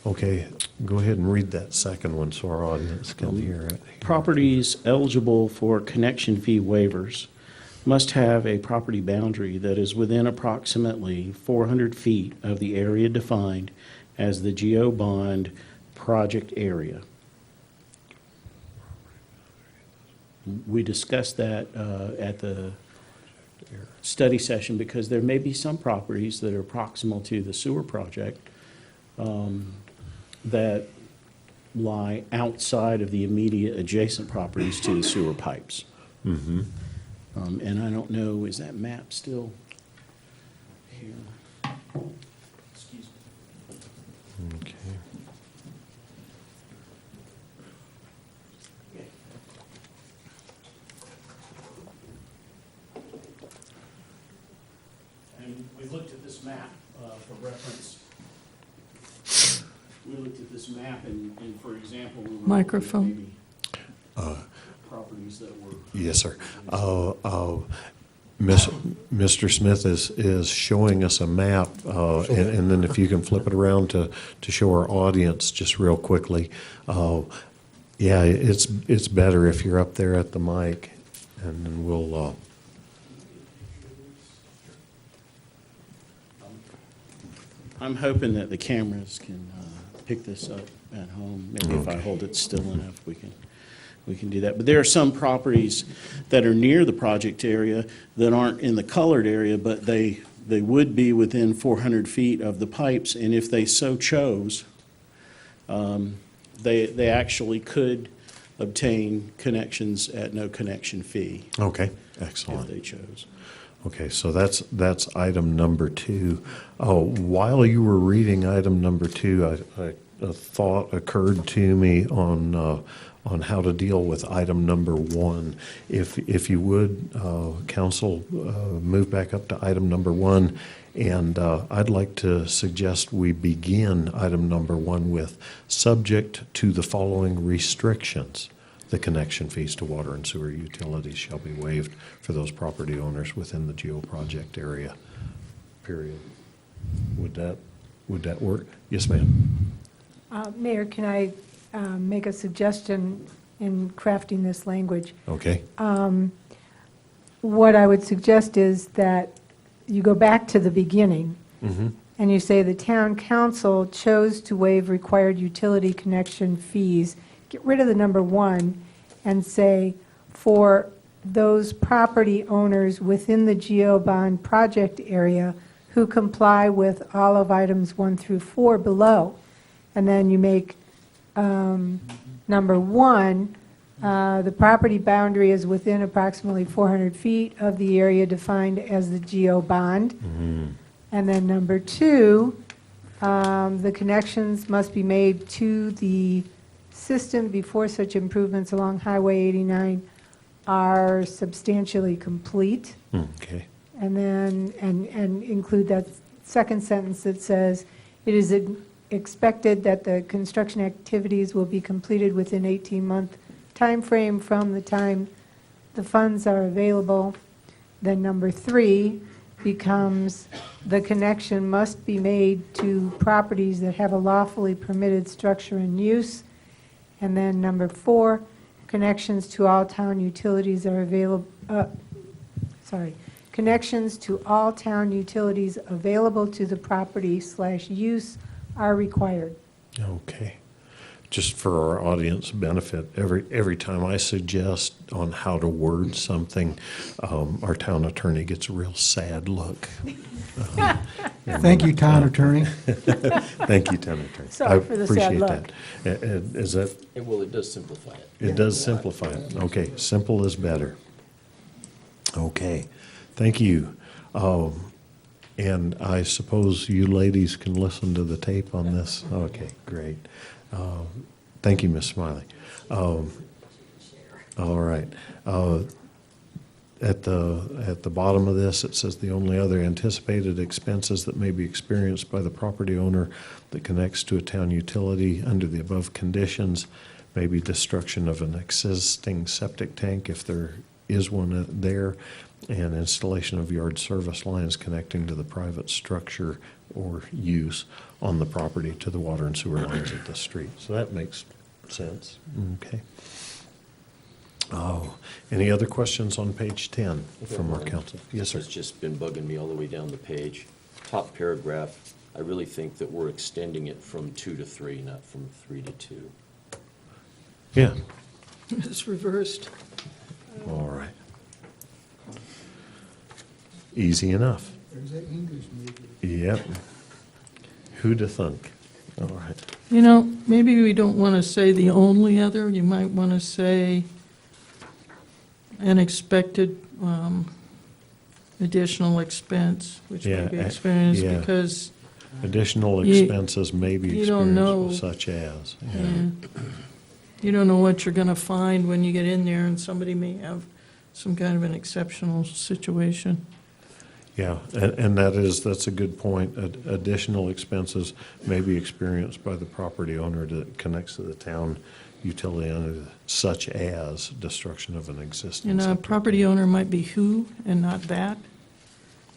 Okay, go ahead and read that second one so our audience can hear it. Properties eligible for connection fee waivers must have a property boundary that is within approximately 400 feet of the area defined as the GO bond project area. We discussed that at the study session because there may be some properties that are proximal to the sewer project that lie outside of the immediate adjacent properties to the sewer pipes. Mm-hmm. And I don't know, is that map still here? Excuse me. Okay. And we looked at this map for reference. We looked at this map and for example, we were looking at Microphone. maybe properties that were. Yes, sir. Mr. Smith is showing us a map, and then if you can flip it around to show our audience just real quickly. Yeah, it's better if you're up there at the mic, and then we'll. I'm hoping that the cameras can pick this up at home. Maybe if I hold it still enough, we can do that. But there are some properties that are near the project area that aren't in the colored area, but they would be within 400 feet of the pipes, and if they so chose, they actually could obtain connections at no connection fee. Okay, excellent. If they chose. Okay, so that's item number 2. While you were reading item number 2, a thought occurred to me on how to deal with item number 1. If you would, council, move back up to item number 1, and I'd like to suggest we begin item number 1 with subject to the following restrictions. The connection fees to water and sewer utilities shall be waived for those property owners within the GEO project area, period. Would that work? Yes, ma'am. Mayor, can I make a suggestion in crafting this language? Okay. What I would suggest is that you go back to the beginning Mm-hmm. and you say the town council chose to waive required utility connection fees. Get rid of the number 1 and say, for those property owners within the GEO bond project area who comply with all of items 1 through 4 below. And then you make number 1, the property boundary is within approximately 400 feet of the area defined as the GEO bond. Mm-hmm. And then number 2, the connections must be made to the system before such improvements along Highway 89 are substantially complete. Okay. And then, and include that second sentence that says, it is expected that the construction activities will be completed within 18-month timeframe from the time the funds are available. Then number 3 becomes, the connection must be made to properties that have a lawfully permitted structure and use. And then number 4, connections to all town utilities are available, connections to all town utilities available to the property/use are required. Okay. just for our audience benefit, every time I suggest on how to word something, our town attorney gets a real sad look. Thank you, town attorney. Thank you, town attorney. Sorry for the sad I appreciate look. that. Is that, Well, it does simplify it. it does simplify it. Okay, simple is better. Okay, thank you. And I suppose you ladies can listen to the tape on this? Okay, great. Thank you, Ms. Smiley. All right. At the bottom of this, it says the only other anticipated expenses that may be experienced by the property owner that connects to a town utility under the above conditions may be destruction of an existing septic tank if there is one there, and installation of yard service lines connecting to the private structure or use on the property to the water and sewer lines of the street. So that makes sense. Okay. Oh, any other questions on page 10 from our council? Yes, sir. It's just been bugging me all the way down the page. Top paragraph, I really think that we're extending it from 2 to 3, not from 3 to 2. Yeah. It's reversed. All right. Easy enough. There's that English movie. Yep. Who'd have thunk? All right. You know, maybe we don't want to say the only other. You might want to say an expected additional expense, which may be experienced yeah. because Additional You- expenses may be you don't know. experienced, such as. you don't know what you're going to find when you get in there, and somebody may have some kind of an exceptional situation. Yeah, and that's a good point. Additional expenses may be experienced by the property owner that connects to the town utility entity, such as destruction of an existing And a septic. property owner might be who and not that,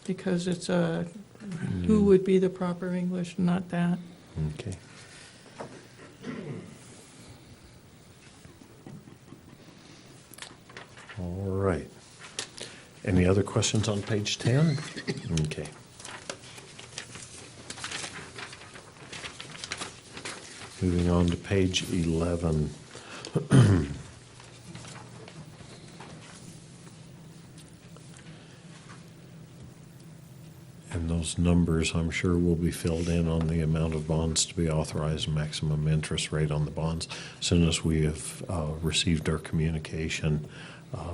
because it's a, who would be the proper English, not that. Okay. All right. Any other questions on page 10? Okay. Moving on to page 11. And those numbers, I'm sure, will be filled in on the amount of bonds to be authorized, maximum interest rate on the bonds, as soon as we have received our communication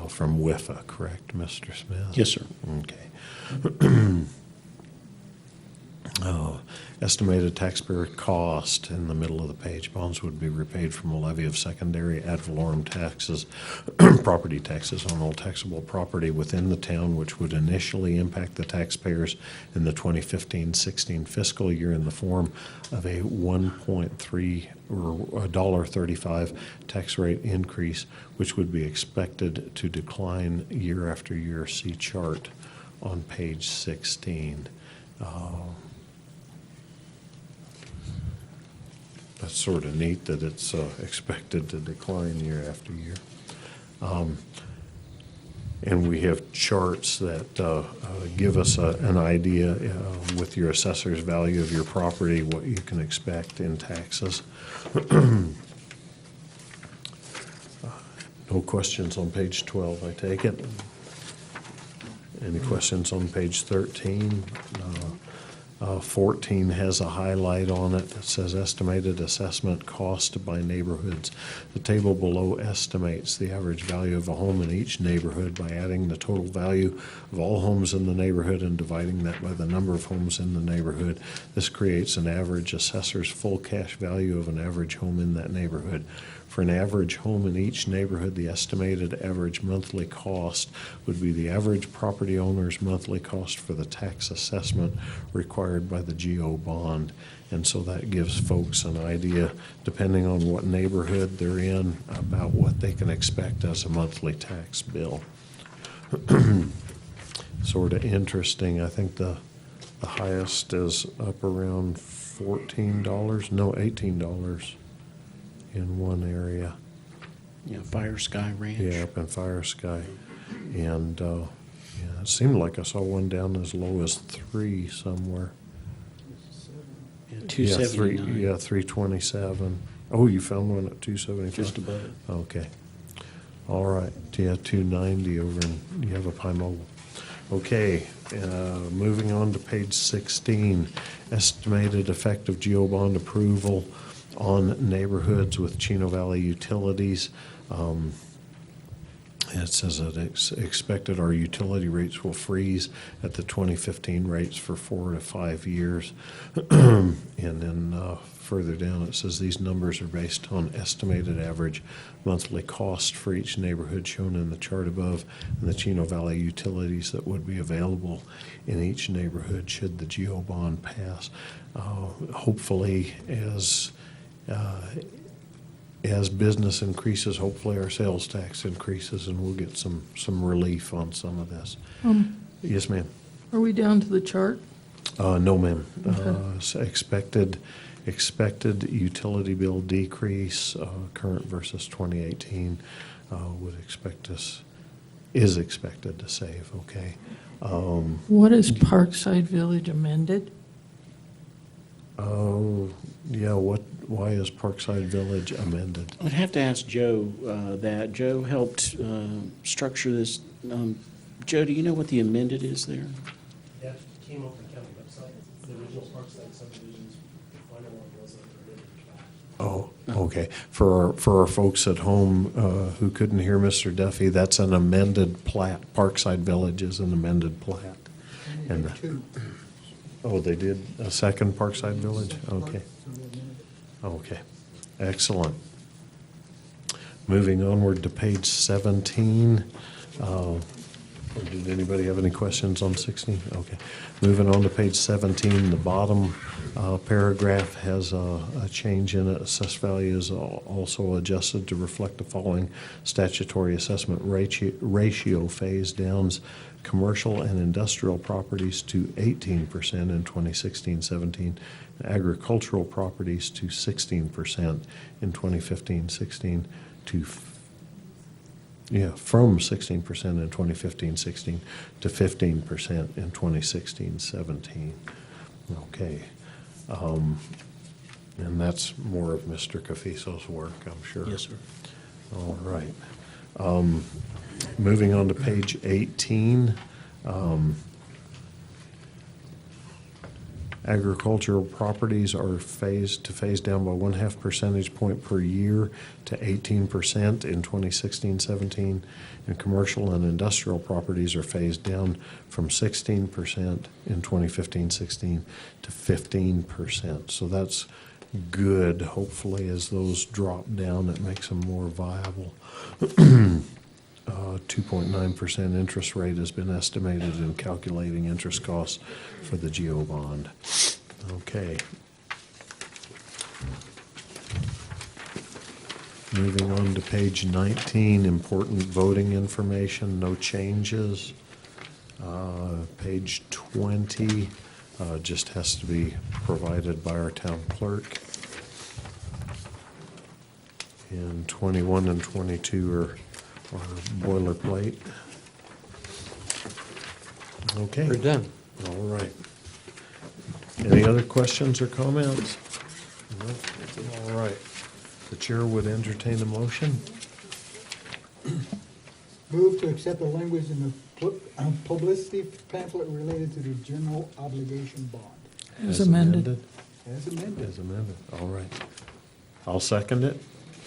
from WIFA, correct, Mr. Smith? Yes, sir. Okay. Estimated taxpayer cost in the middle of the page. Bonds would be repaid from a levy of secondary ad valorem taxes, property taxes on all taxable property within the town, which would initially impact the taxpayers in the 2015-16 fiscal year in the form of a 1.3 or $1.35 tax rate increase, which would be expected to decline year after year. See chart on page 16. That's sort of neat that it's expected to decline year after year. And we have charts that give us an idea with your assessor's value of your property, what you can expect in taxes. No questions on page 12, I take it. Any questions on page 13? 14 has a highlight on it that says estimated assessment cost by neighborhoods. The table below estimates the average value of a home in each neighborhood by adding the total value of all homes in the neighborhood and dividing that by the number of homes in the neighborhood. This creates an average assessor's full cash value of an average home in that neighborhood. For an average home in each neighborhood, the estimated average monthly cost would be the average property owner's monthly cost for the tax assessment required by the GO bond. And so that gives folks an idea, depending on what neighborhood they're in, about what they can expect as a monthly tax bill. Sort of interesting. I think the highest is up around $14, no, $18 in one area. Yeah, Fire Sky Ranch. Yeah, up in Fire Sky. And yeah, it seemed like I saw one down as low as 3 somewhere. Yeah, Yeah, 279. yeah, 327. Oh, you found one at 275? Just above it. Okay. All right. Yeah, 290 over in, you have a Pi Mobile. Okay, moving on to page 16, estimated effective GO bond approval on neighborhoods with Chino Valley utilities. It says that it's expected our utility rates will freeze at the 2015 rates for 4 to 5 years. And then further down, it says these numbers are based on estimated average monthly cost for each neighborhood shown in the chart above, and the Chino Valley utilities that would be available in each neighborhood should the GO bond pass. Hopefully, as business increases, hopefully our sales tax increases, and we'll get some relief on some of this. Yes, ma'am. Are we down to the chart? No, ma'am. Okay. Expected utility bill decrease, current versus 2018, is expected to save, okay? What is Parkside Village amended? Oh, yeah, why is Parkside Village amended? I'd have to ask Joe that. Joe helped structure this. Joe, do you know what the amended is there? That came off the county website. The original Parkside subdivisions, the final one was under amended plat. Oh, okay. For our folks at home who couldn't hear Mr. Duffy, that's an amended plat. Parkside Village is an amended plat. And oh, they did a second Parkside Village? Okay. Okay. Excellent. Moving onward to page 17. Did anybody have any questions on 16? Okay. Moving on to page 17, the bottom paragraph has a change in it. Assessed value is also adjusted to reflect the following statutory assessment ratio phase downs: commercial and industrial properties to 18% in 2016-17, agricultural properties to 16% in 2015-16, from 16% in 2015-16 to 15% in 2016-17. Okay. And that's more of Mr. Cafiso's work, I'm sure. Yes, sir. All right. Moving on to page 18. Agricultural properties are phased down by 0.5 percentage point per year to 18% in 2016-17, and commercial and industrial properties are phased down from 16% in 2015-16 to 15%. So that's good. Hopefully, as those drop down, it makes them more viable. 2.9% interest rate has been estimated in calculating interest costs for the GO bond. Okay. Moving on to page 19, important voting information, no changes. Page 20 just has to be provided by our town clerk. And 21 and 22 are boilerplate. Okay. We're done. All right. Any other questions or comments? No? All right. The chair would entertain a motion. Move to accept the language in the publicity pamphlet related to the general obligation bond. As amended. As amended. As amended. All right. I'll second it.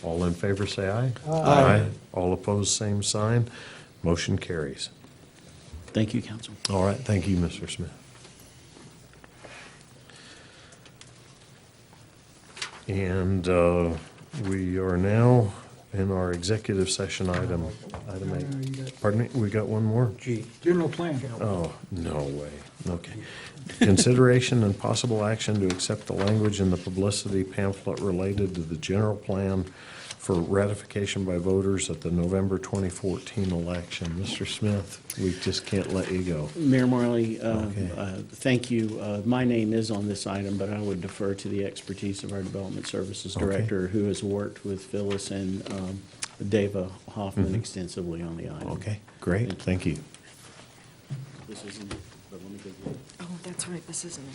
All in favor, say aye. Aye. All opposed, same sign. Motion carries. Thank you, Council. All right, thank you, Mr. Smith. And we are now in our executive session item 8. Pardon me, we got one more? G. General plan. Oh, no way. Okay. Consideration and possible action to accept the language in the publicity pamphlet related to the general plan for ratification by voters at the November 2014 election. Mr. Smith, we just can't let you go. Mayor Marley, Okay. thank you. My name is on this item, but I would defer to the expertise of our Development Services Director, who has worked with Phyllis and Dava Hoffman extensively on the item. Okay, great, thank you. This isn't it, but let me go get it. Oh, that's right, this isn't.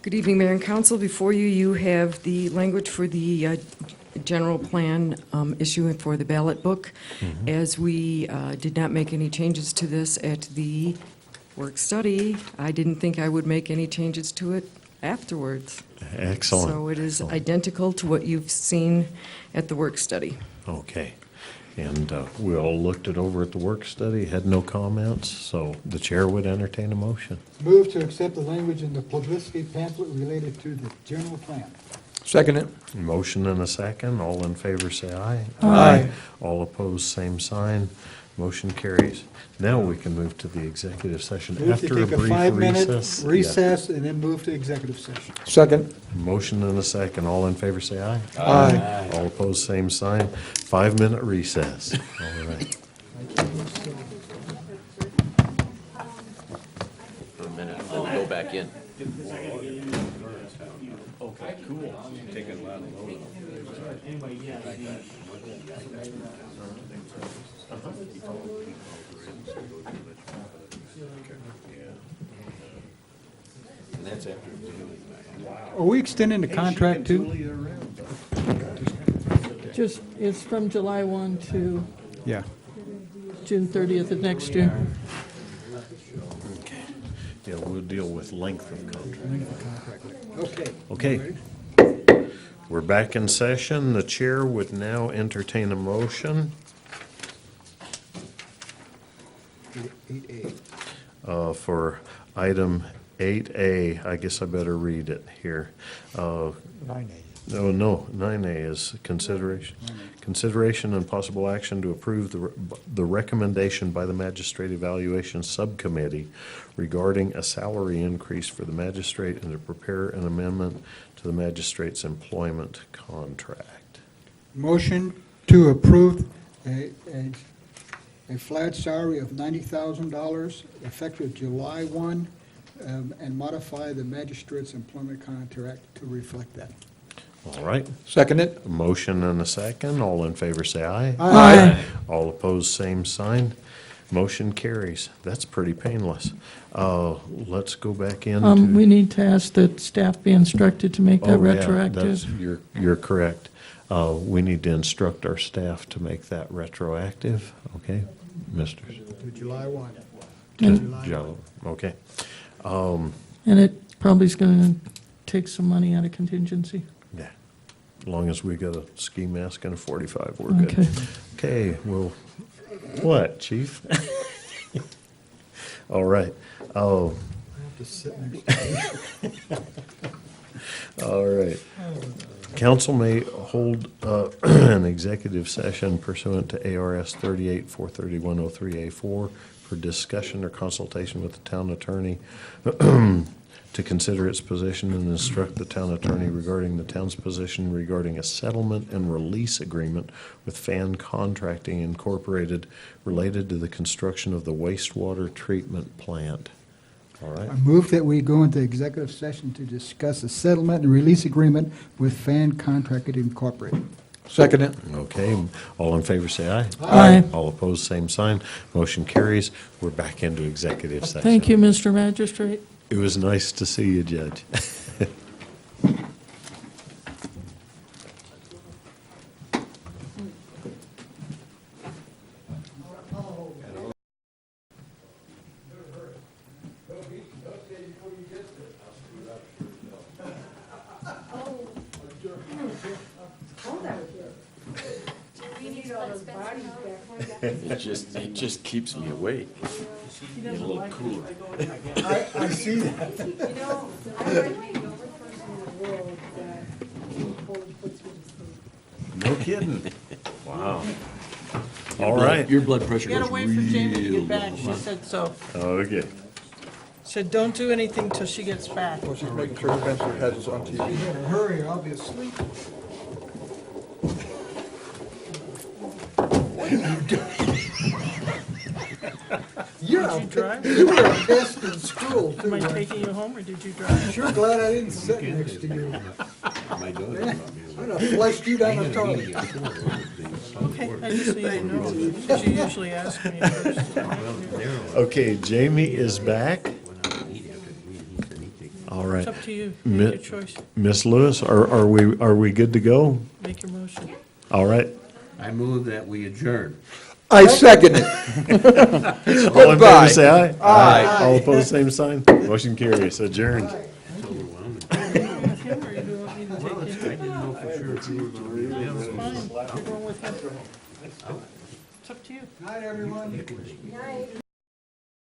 Good evening, Mayor and Council. Before you, you have the language for the general plan issue for the ballot book. As we did not make any changes to this at the work study, I didn't think I would make any changes to it afterwards. Excellent. So it is Excellent. identical to what you've seen at the work study. Okay. And we all looked it over at the work study, had no comments, so the chair would entertain a motion. Move to accept the language in the publicity pamphlet related to the general plan. Second it. Motion and a second. All in favor, say aye. Aye. All opposed, same sign. Motion carries. Now we can move to the executive session Move to after a take a brief 5-minute recess. recess and then move to executive session. Second. Yeah. Motion and a second. All in favor, say aye. Aye. All opposed, same sign. 5-minute recess. All right. For a minute, then we'll go back in. Okay, cool. Are we extending the contract too? Just, it's from July 1 to Yeah. June 30th of next year. Okay. Yeah, we'll deal with length of contract. Okay. Okay. We're back in session. The chair would now entertain a motion 8A. for item 8A. I guess I better read it here. 9A. No, 9A is consideration and possible action to approve the recommendation by the Magistrate Evaluation Subcommittee regarding a salary increase for the magistrate and to prepare an amendment to the magistrate's employment contract. Motion to approve a flat salary of $90,000 effective July 1 and modify the magistrate's employment contract to reflect that. All right. Second it. A motion and a second. All in favor, say aye. Aye. All opposed, same sign. Motion carries. That's pretty painless. Let's go back into. We need to ask that staff be instructed to make that Oh, yeah, retroactive. You're correct. We need to instruct our staff to make that retroactive, okay, misters? To July 1. Joe, okay. And it probably is going to take some money out of contingency. Yeah, as long as we got a ski mask and a 45, we're good. Okay. Okay, well, what, chief? All right. Oh, I have to sit next to you. all right. Council may hold an executive session pursuant to ARS 38-431-03A4 for discussion or consultation with the town attorney to consider its position and instruct the town attorney regarding the town's position regarding a settlement and release agreement with Fan Contracting Incorporated related to the construction of the wastewater treatment plant. All right. I move that we go into executive session to discuss a settlement and release agreement with Fan Contracted Incorporated. Second it. Okay, all in favor say aye. Aye. All opposed, same sign. Motion carries. We're back into executive session. Thank you, Mr. Magistrate. It was nice to see you, Judge. It just keeps me awake. Get a little cooler. I see that. You know, I might be the only person in the world that puts me to sleep. No kidding. Wow. All right. Your blood pressure You goes gotta wait for Jamie to real get back, low. she said so. Okay. Said, don't do anything till she gets back. Well, she's making sure Spencer has us on TV. You better hurry, I'll be asleep. You're Did a, you drive? you were a pest in school, too. Am I taking you home, or did you drive? Sure glad I didn't sit next to you. I'd have flushed you down the toilet. Okay, I just need to know, because you usually ask me first. Okay, Jamie is back. All right. It's up to you. Mi- Make your choice. Miss Lewis, are we good to go? Make your motion. All right. I move that we adjourn. I second it. All in Goodbye. favor, say aye. Aye. All opposed, same sign. Motion carries. Adjourned. It's overwhelming. Have him, or you want me to take him? I didn't know for sure if you were going to be available. Fine. We're going with him. It's up to you. Night, everyone.